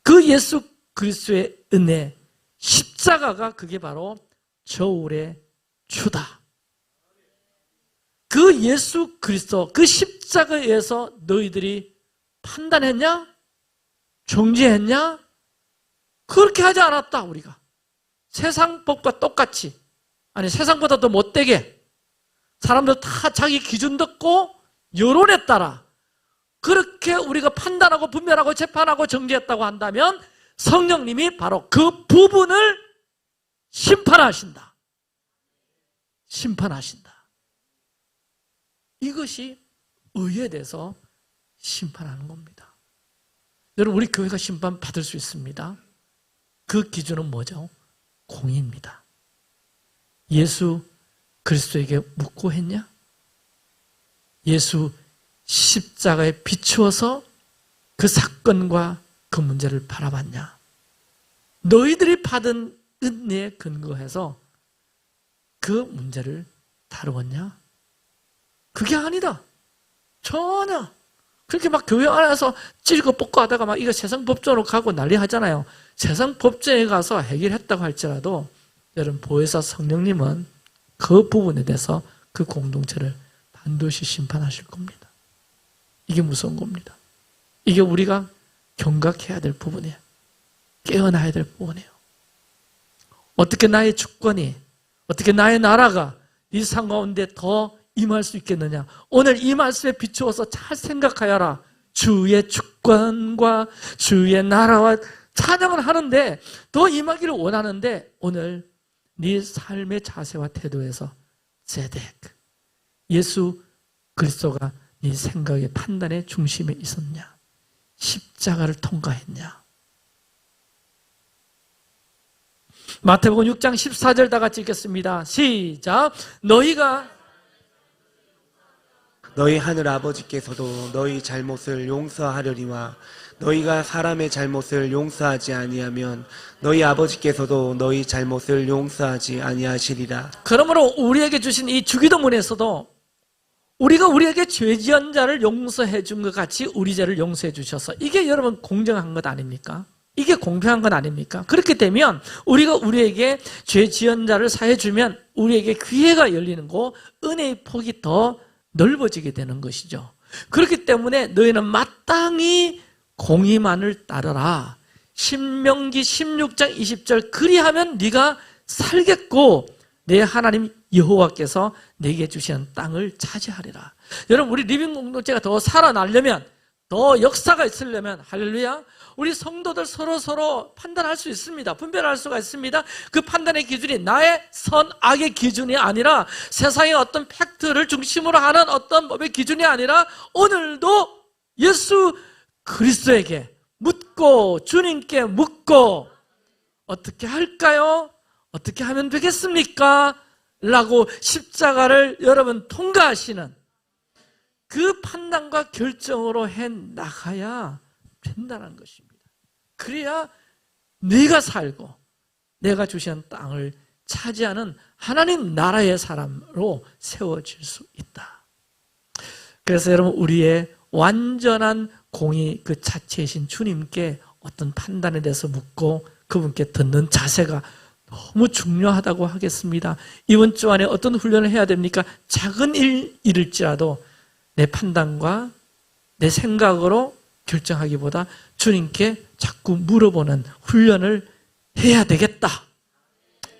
S1: 그 예수 그리스도의 은혜, 십자가가 그게 바로 저울의 추다. 그 예수 그리스도, 그 십자가에 의해서 너희들이 판단했냐? 정죄했냐? 그렇게 하지 않았다, 우리가. 세상 법과 똑같이. 아니, 세상보다 더 못되게. 사람들 다 자기 기준 듣고 여론에 따라 그렇게 우리가 판단하고 분별하고 재판하고 정죄했다고 한다면 성령님이 바로 그 부분을 심판하신다. 심판하신다. 이것이 의에 대해서 심판하는 겁니다. 여러분, 우리 교회가 심판받을 수 있습니다. 그 기준은 뭐죠? 공의입니다. 예수 그리스도에게 묻고 했냐? 예수 십자가에 비추어서 그 사건과 그 문제를 바라봤냐? 너희들이 받은 은혜에 근거해서 그 문제를 다루었냐? 그게 아니다. 전혀. 그렇게 막 교회 안에서 찌르고 뽑고 하다가 막 이거 세상 법정으로 가고 난리 하잖아요. 세상 법정에 가서 해결했다고 할지라도 여러분, 보혜사 성령님은 그 부분에 대해서 그 공동체를 반드시 심판하실 겁니다. 이게 무서운 겁니다. 이게 우리가 경각해야 될 부분이에요. 깨어나야 될 부분이에요. 어떻게 나의 주권이, 어떻게 나의 나라가 이 상 가운데 더 임할 수 있겠느냐? 오늘 이 말씀에 비추어서 잘 생각하여라. 주의 주권과 주의 나라와 찬양을 하는데 더 임하기를 원하는데 오늘 네 삶의 자세와 태도에서 세덱, 예수 그리스도가 네 생각의 판단의 중심에 있었냐? 십자가를 통과했냐? 마태복음 6장 14절 다 같이 읽겠습니다. 시작.
S2: 너희 하늘 아버지께서도 너희 잘못을 용서하려니와 너희가 사람의 잘못을 용서하지 아니하면 너희 아버지께서도 너희 잘못을 용서하지 아니하시리라.
S1: 그러므로 우리에게 주신 이 주기도문에서도 우리가 우리에게 죄 지은 자를 용서해 준 것 같이 우리 죄를 용서해 주셔서 이게 여러분 공정한 것 아닙니까? 이게 공평한 건 아닙니까? 그렇게 되면 우리가 우리에게 죄 지은 자를 사해 주면 우리에게 기회가 열리는 거, 은혜의 폭이 더 넓어지게 되는 것이죠. 그렇기 때문에 너희는 마땅히 공의만을 따르라. 신명기 16장 20절 그리하면 네가 살겠고 내 하나님 여호와께서 내게 주시는 땅을 차지하리라. 여러분 우리 리빙 공동체가 더 살아나려면, 더 역사가 있으려면, 할렐루야, 우리 성도들 서로 판단할 수 있습니다. 분별할 수가 있습니다. 그 판단의 기준이 나의 선악의 기준이 아니라 세상의 어떤 팩트를 중심으로 하는 어떤 법의 기준이 아니라 오늘도 예수 그리스도에게 묻고 주님께 묻고 어떻게 할까요? 어떻게 하면 되겠습니까? 라고 십자가를 여러분 통과하시는 그 판단과 결정으로 해 나가야 된다는 것입니다. 그래야 네가 살고 내가 주신 땅을 차지하는 하나님 나라의 사람으로 세워질 수 있다. 그래서 여러분 우리의 완전한 공의 그 자체이신 주님께 어떤 판단에 대해서 묻고 그분께 듣는 자세가 너무 중요하다고 하겠습니다. 이번 주 안에 어떤 훈련을 해야 됩니까? 작은 일일지라도 내 판단과 내 생각으로 결정하기보다 주님께 자꾸 물어보는 훈련을 해야 되겠다.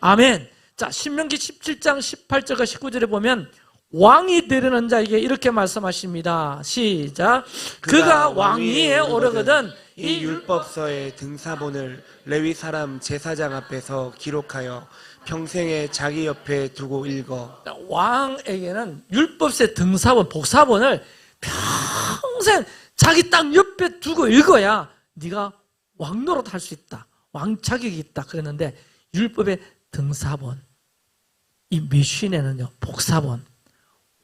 S1: 아멘. 자, 신명기 17장 18절과 19절에 보면 왕이 되려는 자에게 이렇게 말씀하십니다. 시작. 그가 왕위에 오르거든
S2: 이 율법서의 등사본을 레위 사람 제사장 앞에서 기록하여 평생에 자기 옆에 두고 읽어.
S1: 왕에게는 율법서의 등사본, 복사본을 평생 자기 땅 옆에 두고 읽어야 네가 왕 노릇할 수 있다. 왕 자격이 있다. 그랬는데 율법의 등사본, 이 미신에는요 복사본,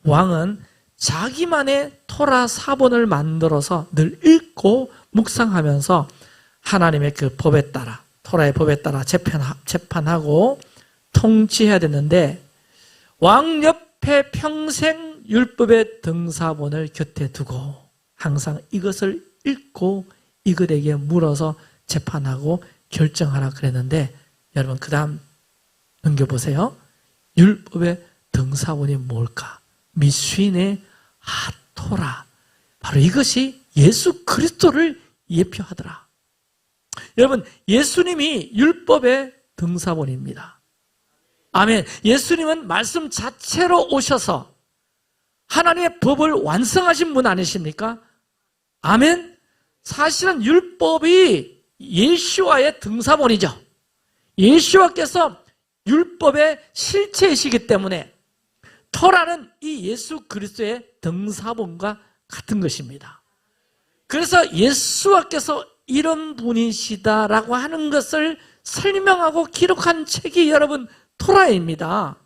S1: 왕은 자기만의 토라 사본을 만들어서 늘 읽고 묵상하면서 하나님의 그 법에 따라, 토라의 법에 따라 재판하고 통치해야 되는데 왕 옆에 평생 율법의 등사본을 곁에 두고 항상 이것을 읽고 이것에게 물어서 재판하고 결정하라 그랬는데 여러분 그 다음 넘겨보세요. 율법의 등사본이 뭘까? 미수인의 하토라. 바로 이것이 예수 그리스도를 예표하더라. 여러분 예수님이 율법의 등사본입니다. 아멘. 예수님은 말씀 자체로 오셔서 하나님의 법을 완성하신 분 아니십니까? 아멘. 사실은 율법이 예수와의 등사본이죠. 예수와께서 율법의 실체이시기 때문에 토라는 이 예수 그리스도의 등사본과 같은 것입니다. 그래서 예수와께서 이런 분이시다라고 하는 것을 설명하고 기록한 책이 여러분 토라입니다.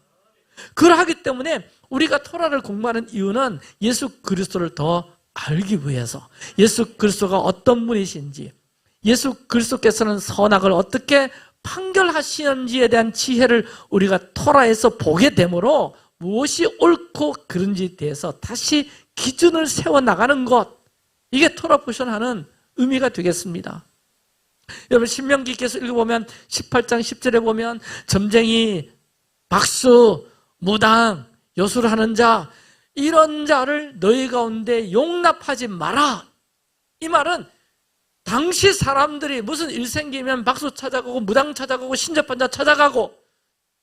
S1: 그러하기 때문에 우리가 토라를 공부하는 이유는 예수 그리스도를 더 알기 위해서, 예수 그리스도가 어떤 분이신지, 예수 그리스도께서는 선악을 어떻게 판결하시는지에 대한 지혜를 우리가 토라에서 보게 되므로 무엇이 옳고 그른지에 대해서 다시 기준을 세워나가는 것, 이게 토라 포션하는 의미가 되겠습니다. 여러분 신명기께서 읽어보면 18장 10절에 보면 점쟁이, 박수, 무당, 요술을 하는 자, 이런 자를 너희 가운데 용납하지 마라. 이 말은 당시 사람들이 무슨 일 생기면 박수 찾아가고 무당 찾아가고 신접한 자 찾아가고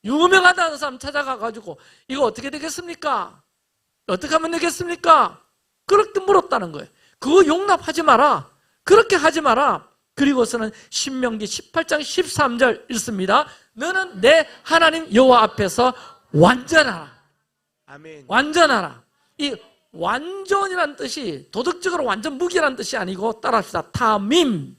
S1: 유명하다는 사람 찾아가가지고 이거 어떻게 되겠습니까? 어떻게 하면 되겠습니까? 그렇게 물었다는 거예요. 그거 용납하지 마라. 그렇게 하지 마라. 그리고서는 신명기 18장 13절 읽습니다. 너는 내 하나님 여호와 앞에서 완전하라.
S2: 아멘.
S1: 완전하라. 이 완전이란 뜻이 도덕적으로 완전 무기란 뜻이 아니고 따라합시다. 타밈.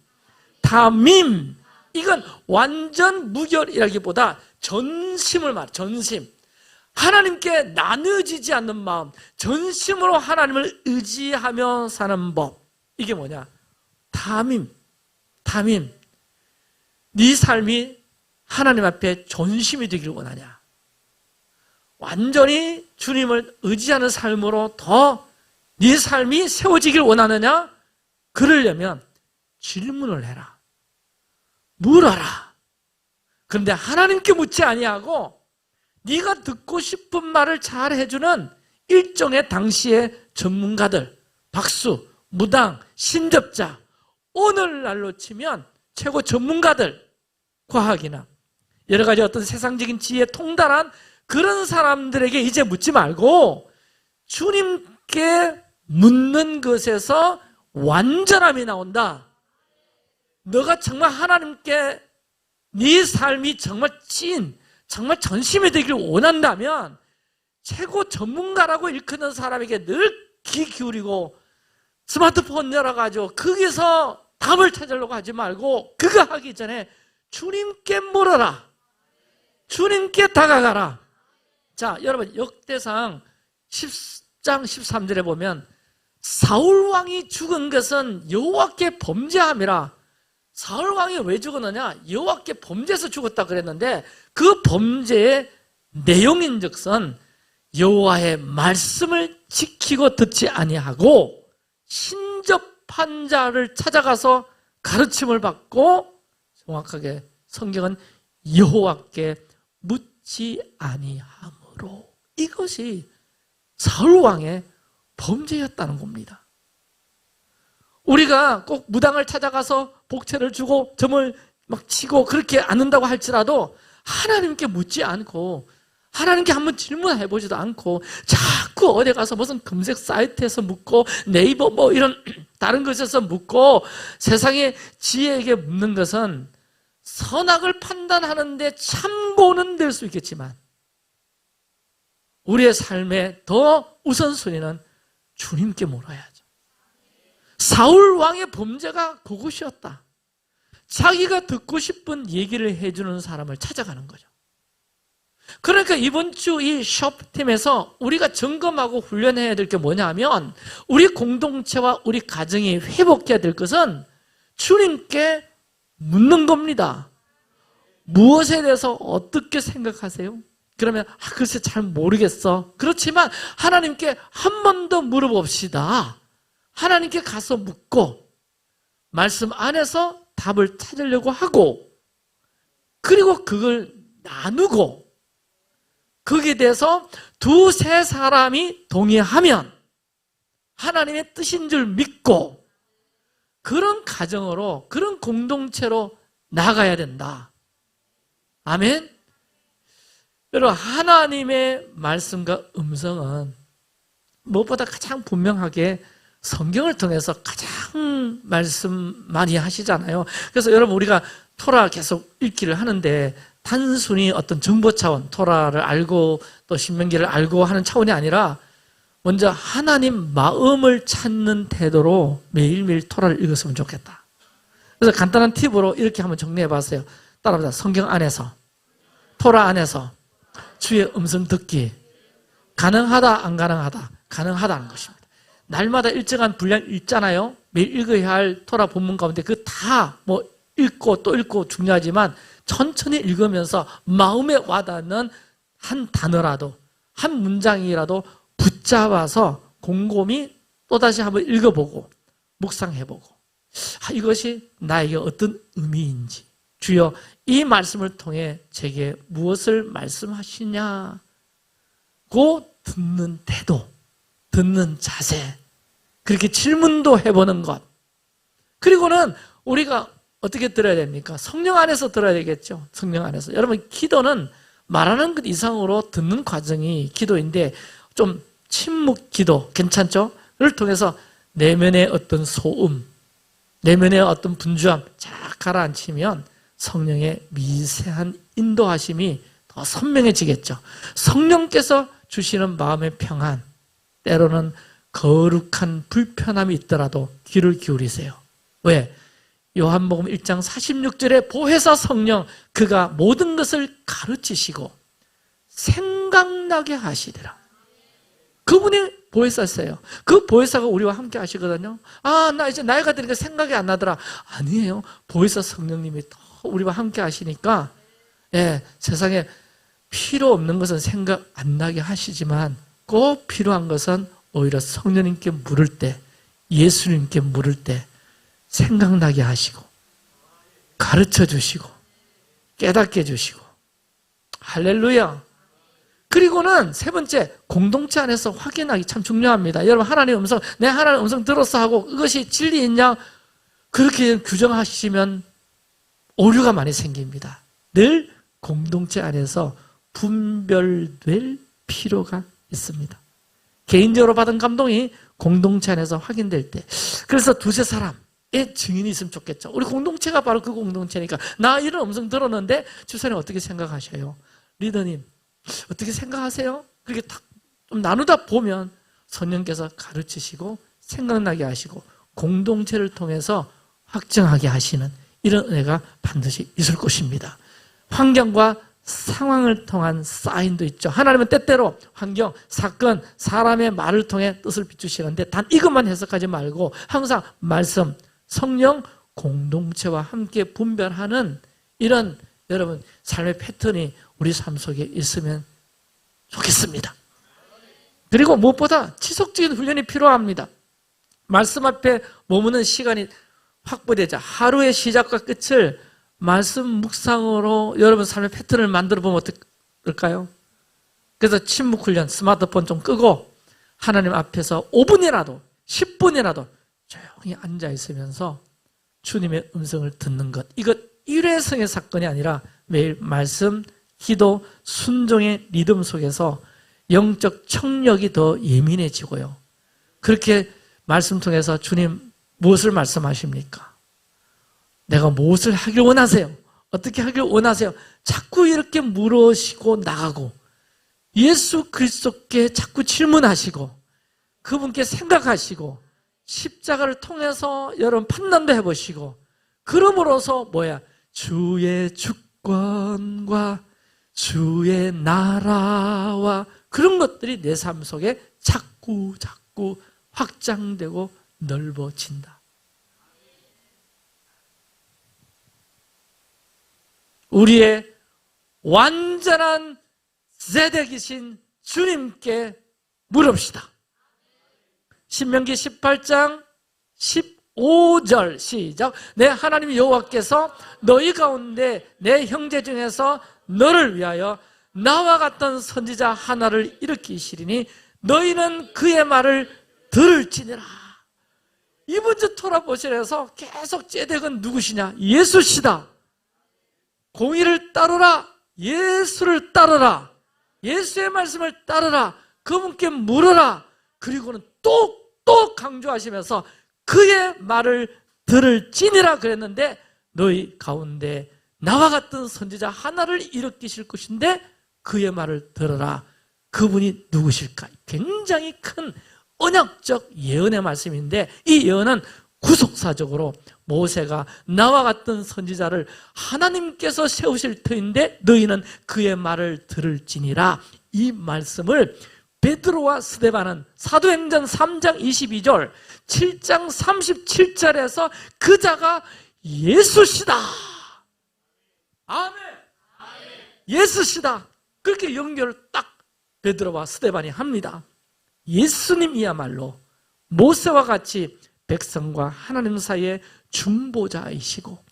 S1: 이건 완전 무결이라기보다 전심을 말해. 전심. 하나님께 나눠지지 않는 마음, 전심으로 하나님을 의지하며 사는 법. 이게 뭐냐? 타밈. 네 삶이 하나님 앞에 전심이 되기를 원하냐? 완전히 주님을 의지하는 삶으로 더 네 삶이 세워지길 원하느냐? 그러려면 질문을 해라. 물어라. 그런데 하나님께 묻지 아니하고 네가 듣고 싶은 말을 잘 해주는 일종의 당시의 전문가들, 박수, 무당, 신접자, 오늘날로 치면 최고 전문가들, 과학이나 여러 가지 어떤 세상적인 지혜에 통달한 그런 사람들에게 이제 묻지 말고 주님께 묻는 것에서 완전함이 나온다. 너가 정말 하나님께 네 삶이 정말 정말 전심이 되기를 원한다면 최고 전문가라고 일컫는 사람에게 늘 귀 기울이고 스마트폰 열어가지고 거기서 답을 찾으려고 하지 말고 그거 하기 전에 주님께 물어라. 주님께 다가가라. 자, 여러분 역대상 10장 13절에 보면 사울 왕이 죽은 것은 여호와께 범죄함이라. 사울 왕이 왜 죽었느냐? 여호와께 범죄해서 죽었다 그랬는데 그 범죄의 내용인즉슨 여호와의 말씀을 지키고 듣지 아니하고 신접한 자를 찾아가서 가르침을 받고 정확하게 성경은 여호와께 묻지 아니하므로 이것이 사울 왕의 범죄였다는 겁니다. 우리가 꼭 무당을 찾아가서 복채를 주고 점을 막 치고 그렇게 않는다고 할지라도 하나님께 묻지 않고 하나님께 한번 질문해 보지도 않고 자꾸 어디 가서 무슨 검색 사이트에서 묻고 네이버 뭐 이런 다른 것에서 묻고 세상의 지혜에게 묻는 것은 선악을 판단하는데 참고는 될 수 있겠지만 우리의 삶의 더 우선순위는 주님께 물어야죠. 사울 왕의 범죄가 그것이었다. 자기가 듣고 싶은 얘기를 해주는 사람을 찾아가는 거죠. 그러니까 이번 주 이 숍팀에서 우리가 점검하고 훈련해야 될 게 뭐냐면 우리 공동체와 우리 가정이 회복해야 될 것은 주님께 묻는 겁니다. 무엇에 대해서 어떻게 생각하세요? 그러면 글쎄 잘 모르겠어. 그렇지만 하나님께 한 번 더 물어봅시다. 하나님께 가서 묻고 말씀 안에서 답을 찾으려고 하고 그리고 그걸 나누고 거기에 대해서 두세 사람이 동의하면 하나님의 뜻인 줄 믿고 그런 가정으로 그런 공동체로 나가야 된다. 아멘? 여러분 하나님의 말씀과 음성은 무엇보다 가장 분명하게 성경을 통해서 가장 말씀 많이 하시잖아요. 그래서 여러분 우리가 토라 계속 읽기를 하는데 단순히 어떤 정보 차원, 토라를 알고 또 신명기를 알고 하는 차원이 아니라 먼저 하나님 마음을 찾는 태도로 매일매일 토라를 읽었으면 좋겠다. 그래서 간단한 팁으로 이렇게 한번 정리해 봤어요. 따라합니다. 성경 안에서, 토라 안에서 주의 음성 듣기. 가능하다, 안 가능하다? 가능하다는 것입니다. 날마다 일정한 분량 읽잖아요. 매일 읽어야 할 토라 본문 가운데 그 다 뭐 읽고 또 읽고 중요하지만 천천히 읽으면서 마음에 와닿는 한 단어라도 한 문장이라도 붙잡아서 곰곰이 또다시 한번 읽어보고 묵상해보고 이것이 나에게 어떤 의미인지 주여 이 말씀을 통해 제게 무엇을 말씀하시냐고 듣는 태도, 듣는 자세, 그렇게 질문도 해보는 것. 그리고는 우리가 어떻게 들어야 됩니까? 성령 안에서 들어야 되겠죠. 성령 안에서. 여러분 기도는 말하는 것 이상으로 듣는 과정이 기도인데 좀 침묵 기도 괜찮죠? 를 통해서 내면의 어떤 소음, 내면의 어떤 분주함 쫙 가라앉히면 성령의 미세한 인도하심이 더 선명해지겠죠. 성령께서 주시는 마음의 평안, 때로는 거룩한 불편함이 있더라도 귀를 기울이세요. 왜? 요한복음 1장 46절에 보혜사 성령 그가 모든 것을 가르치시고 생각나게 하시더라. 그분이 보혜사세요. 그 보혜사가 우리와 함께 하시거든요. 나 이제 나이가 드니까 생각이 안 나더라. 아니에요. 보혜사 성령님이 더 우리와 함께 하시니까 세상에 필요 없는 것은 생각 안 나게 하시지만 꼭 필요한 것은 오히려 성령님께 물을 때, 예수님께 물을 때 생각나게 하시고 가르쳐 주시고 깨닫게 해주시고. 할렐루야. 그리고는 세 번째, 공동체 안에서 확인하기 참 중요합니다. 여러분, 하나님의 음성, 내 하나님의 음성 들었어 하고 이것이 진리있냐, 그렇게 규정하시면 오류가 많이 생깁니다. 늘 공동체 안에서 분별될 필요가 있습니다. 개인적으로 받은 감동이 공동체 안에서 확인될 때, 그래서 두세 사람의 증인이 있으면 좋겠죠. 우리 공동체가 바로 그 공동체니까. 나 이런 음성 들었는데 집사님 어떻게 생각하셔요? 리더님 어떻게 생각하세요? 그렇게 딱 좀 나누다 보면 성령께서 가르치시고 생각나게 하시고 공동체를 통해서 확정하게 하시는 이런 은혜가 반드시 있을 것입니다. 환경과 상황을 통한 사인도 있죠. 하나님은 때때로 환경, 사건, 사람의 말을 통해 뜻을 비추시는데 단 이것만 해석하지 말고 항상 말씀, 성령, 공동체와 함께 분별하는 이런 여러분 삶의 패턴이 우리 삶 속에 있으면 좋겠습니다. 그리고 무엇보다 지속적인 훈련이 필요합니다. 말씀 앞에 머무는 시간이 확보되자 하루의 시작과 끝을 말씀 묵상으로 여러분 삶의 패턴을 만들어 보면 어떨까요? 그래서 침묵 훈련, 스마트폰 좀 끄고 하나님 앞에서 5분이라도 10분이라도 조용히 앉아 있으면서 주님의 음성을 듣는 것, 이것 일회성의 사건이 아니라 매일 말씀, 기도, 순종의 리듬 속에서 영적 청력이 더 예민해지고요. 그렇게 말씀 통해서 주님 무엇을 말씀하십니까? 내가 무엇을 하길 원하세요? 어떻게 하길 원하세요? 자꾸 이렇게 물으시고 나가고 예수 그리스도께 자꾸 질문하시고 그분께 생각하시고 십자가를 통해서 여러분 판단도 해보시고 그럼으로써 뭐야? 주의 주권과 주의 나라와 그런 것들이 내 삶 속에 자꾸 확장되고 넓어진다. 우리의 완전한 제덱이신 주님께 물읍시다. 신명기 18장 15절 시작. 내 하나님 여호와께서 너희 가운데 내 형제 중에서 너를 위하여 나와 같은 선지자 하나를 일으키시리니 너희는 그의 말을 들을지니라. 이번 주 토라 보시면서 계속 제덱은 누구시냐? 예수시다. 공의를 따르라. 예수를 따르라. 예수의 말씀을 따르라. 그분께 물으라. 그리고는 또 강조하시면서 그의 말을 들을지니라 그랬는데 너희 가운데 나와 같은 선지자 하나를 일으키실 것인데 그의 말을 들어라. 그분이 누구실까? 굉장히 큰 언약적 예언의 말씀인데 이 예언은 구속사적으로 모세가 나와 같은 선지자를 하나님께서 세우실 터인데 너희는 그의 말을 들을지니라. 이 말씀을 베드로와 스데반은 사도행전 3장 22절 7장 37절에서 그자가 예수시다. 아멘. 예수시다. 그렇게 연결을 딱 베드로와 스데반이 합니다. 예수님이야말로 모세와 같이 백성과 하나님 사이의 중보자이시고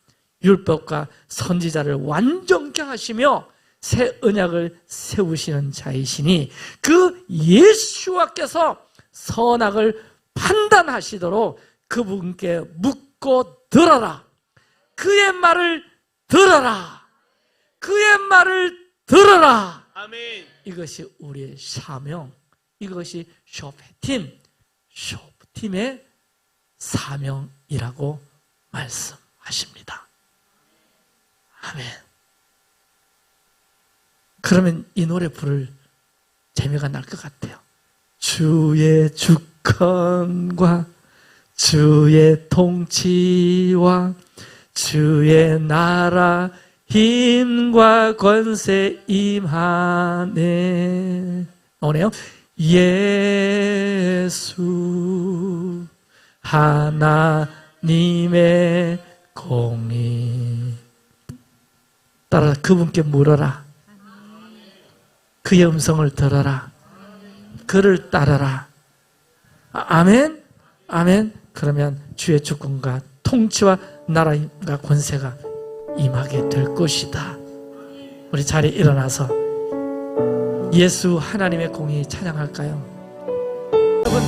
S1: 율법과 선지자를 완전케 하시며 새 언약을 세우시는 자이시니 그 예수와께서 선악을 판단하시도록 그분께 묻고 들어라. 그의 말을 들어라. 그의 말을 들어라.
S2: 아멘.
S1: 이것이 우리의 사명, 이것이 쇼프팀의 사명이라고 말씀하십니다. 아멘. 그러면 이 노래 부를 재미가 날 것 같아요. 주의 주권과 주의 통치와 주의 나라 힘과 권세 임하네. 오네요. 예수 하나님의 공의. 따라 그분께 물어라. 그의 음성을 들어라. 그를 따르라. 아멘? 아멘? 그러면 주의 주권과 통치와 나라가 권세가 임하게 될 것이다. 우리 자리에 일어나서 예수 하나님의 공의 찬양할까요? 여러분,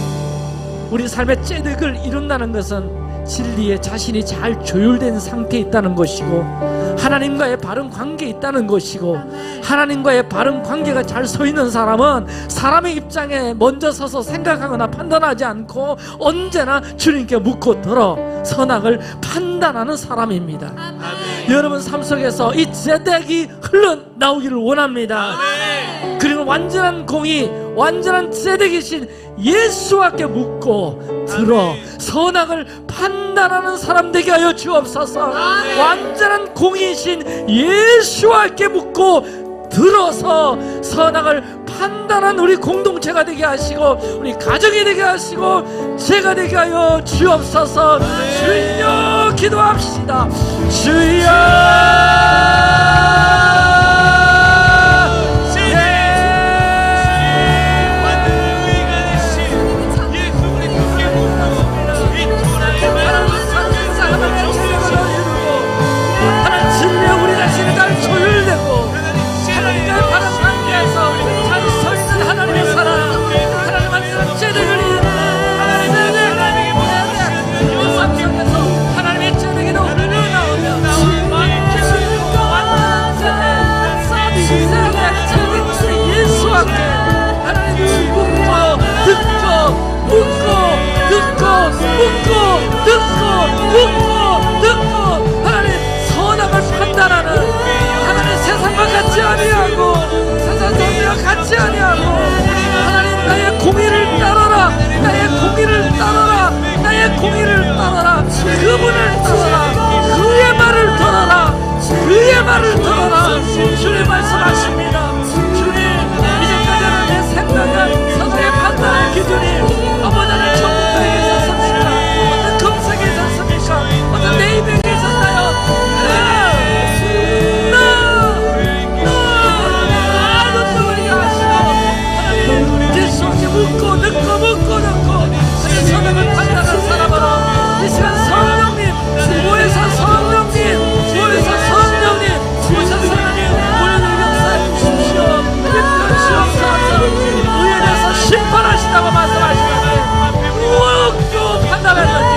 S1: 우리 삶의 째득을 이룬다는 것은 진리에 자신이 잘 조율된 상태에 있다는 것이고, 하나님과의 바른 관계에 있다는 것이고, 하나님과의 바른 관계가 잘 서 있는 사람은 사람의 입장에 먼저 서서 생각하거나 판단하지 않고 언제나 주님께 묻고 들어 선악을 판단하는 사람입니다. 아멘. 여러분 삶 속에서 이 제덱이 흘러나오기를 원합니다. 아멘. 그리고 완전한 공의, 완전한 제덱이신 예수와께 묻고 들어 선악을 판단하는 사람 되게 하여 주옵소서. 아멘. 완전한 공의이신 예수와께 묻고 들어서 선악을 판단한 우리 공동체가 되게 하시고, 우리 가정이 되게 하시고, 제가 되게 하여 주옵소서. 주여 기도합시다. 주여 듣고 하나님 선악을 판단하는, 하나님 세상과 같이 아니하고 세상 사람들과 같이 아니하고, 하나님 나의 공의를 따라라, 나의 공의를 따라라, 나의 공의를 따라라, 그분을 따라라, 그의 말을 들어라, 그의 말을 들어라. 주님 말씀하십니다. 주님, 이제까지는 내 생각은 서로의 판단의 기준이 어머나는 전부터에 있었습니까? 어떤 금색에 있었습니까? 어떤 네이버에 있었나요? 묻고 선악을 판단하는 사람으로 이 시간 성령님, 보혜사 성령님, 보혜사 성령님 오셔서 하나님 우리를 역사해 주십시오. 주옵소서. 우리에 대해서 심판하신다고 말씀하시는데 무엇도 판단했는지,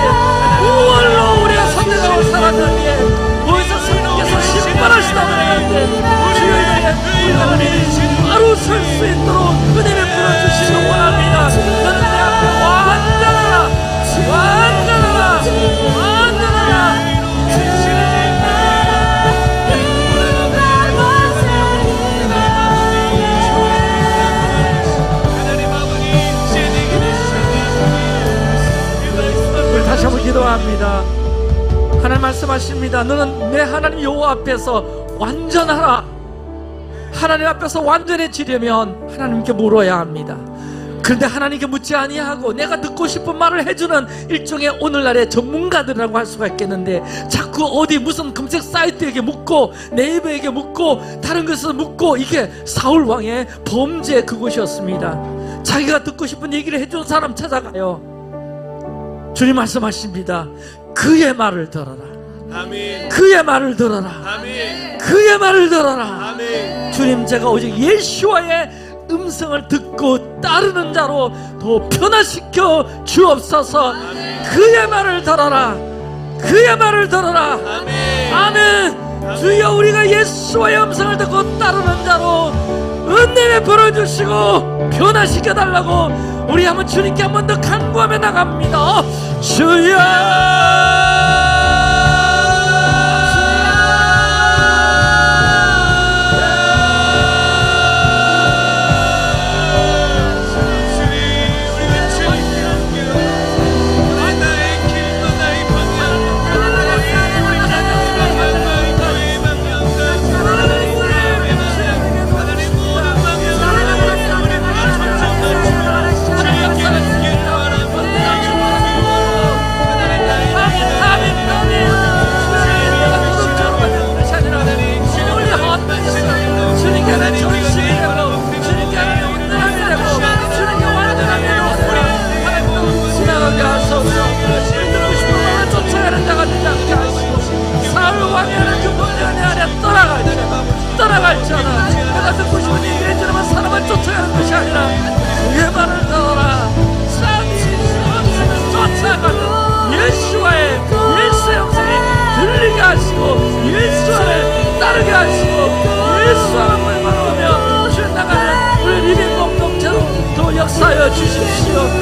S1: 무엇로 우리가 선택하고 살았는지 보혜사 성령께서 심판하신다고 했는데, 주여에게 우리가 하나님 바로 설 수 있도록 은혜 베풀어 주시기 원합니다. 너는 내 앞에 완전하라, 완전하라, 완전하라. 우리 다시 한번 기도합니다. 하나님 말씀하십니다. 너는 내 하나님 여호와 앞에서 완전하라. 하나님 앞에서 완전해지려면 하나님께 물어야 합니다. 그런데 하나님께 묻지 아니하고 내가 듣고 싶은 말을 해주는 일종의 오늘날의 전문가들이라고 할 수가 있겠는데, 자꾸 어디 무슨 검색 사이트에게 묻고 네이버에게 묻고 다른 것을 묻고, 이게 사울 왕의 범죄 그것이었습니다. 자기가 듣고 싶은 얘기를 해주는 사람 찾아가요. 주님 말씀하십니다. 그의 말을 들어라. 아멘. 그의 말을 들어라. 아멘. 그의 말을 들어라. 아멘. 주님, 제가 오직 예수와의 음성을 듣고 따르는 자로 더 변화시켜 주옵소서. 아멘. 그의 말을 들어라. 그의 말을 들어라. 아멘. 아멘. 주여, 우리가 예수와의 음성을 듣고 따르는 자로 은혜 베풀어 주시고 변화시켜 달라고 우리 한번 주님께 한 번 더 간구하며 나갑니다. 주여. 하여 주십시오.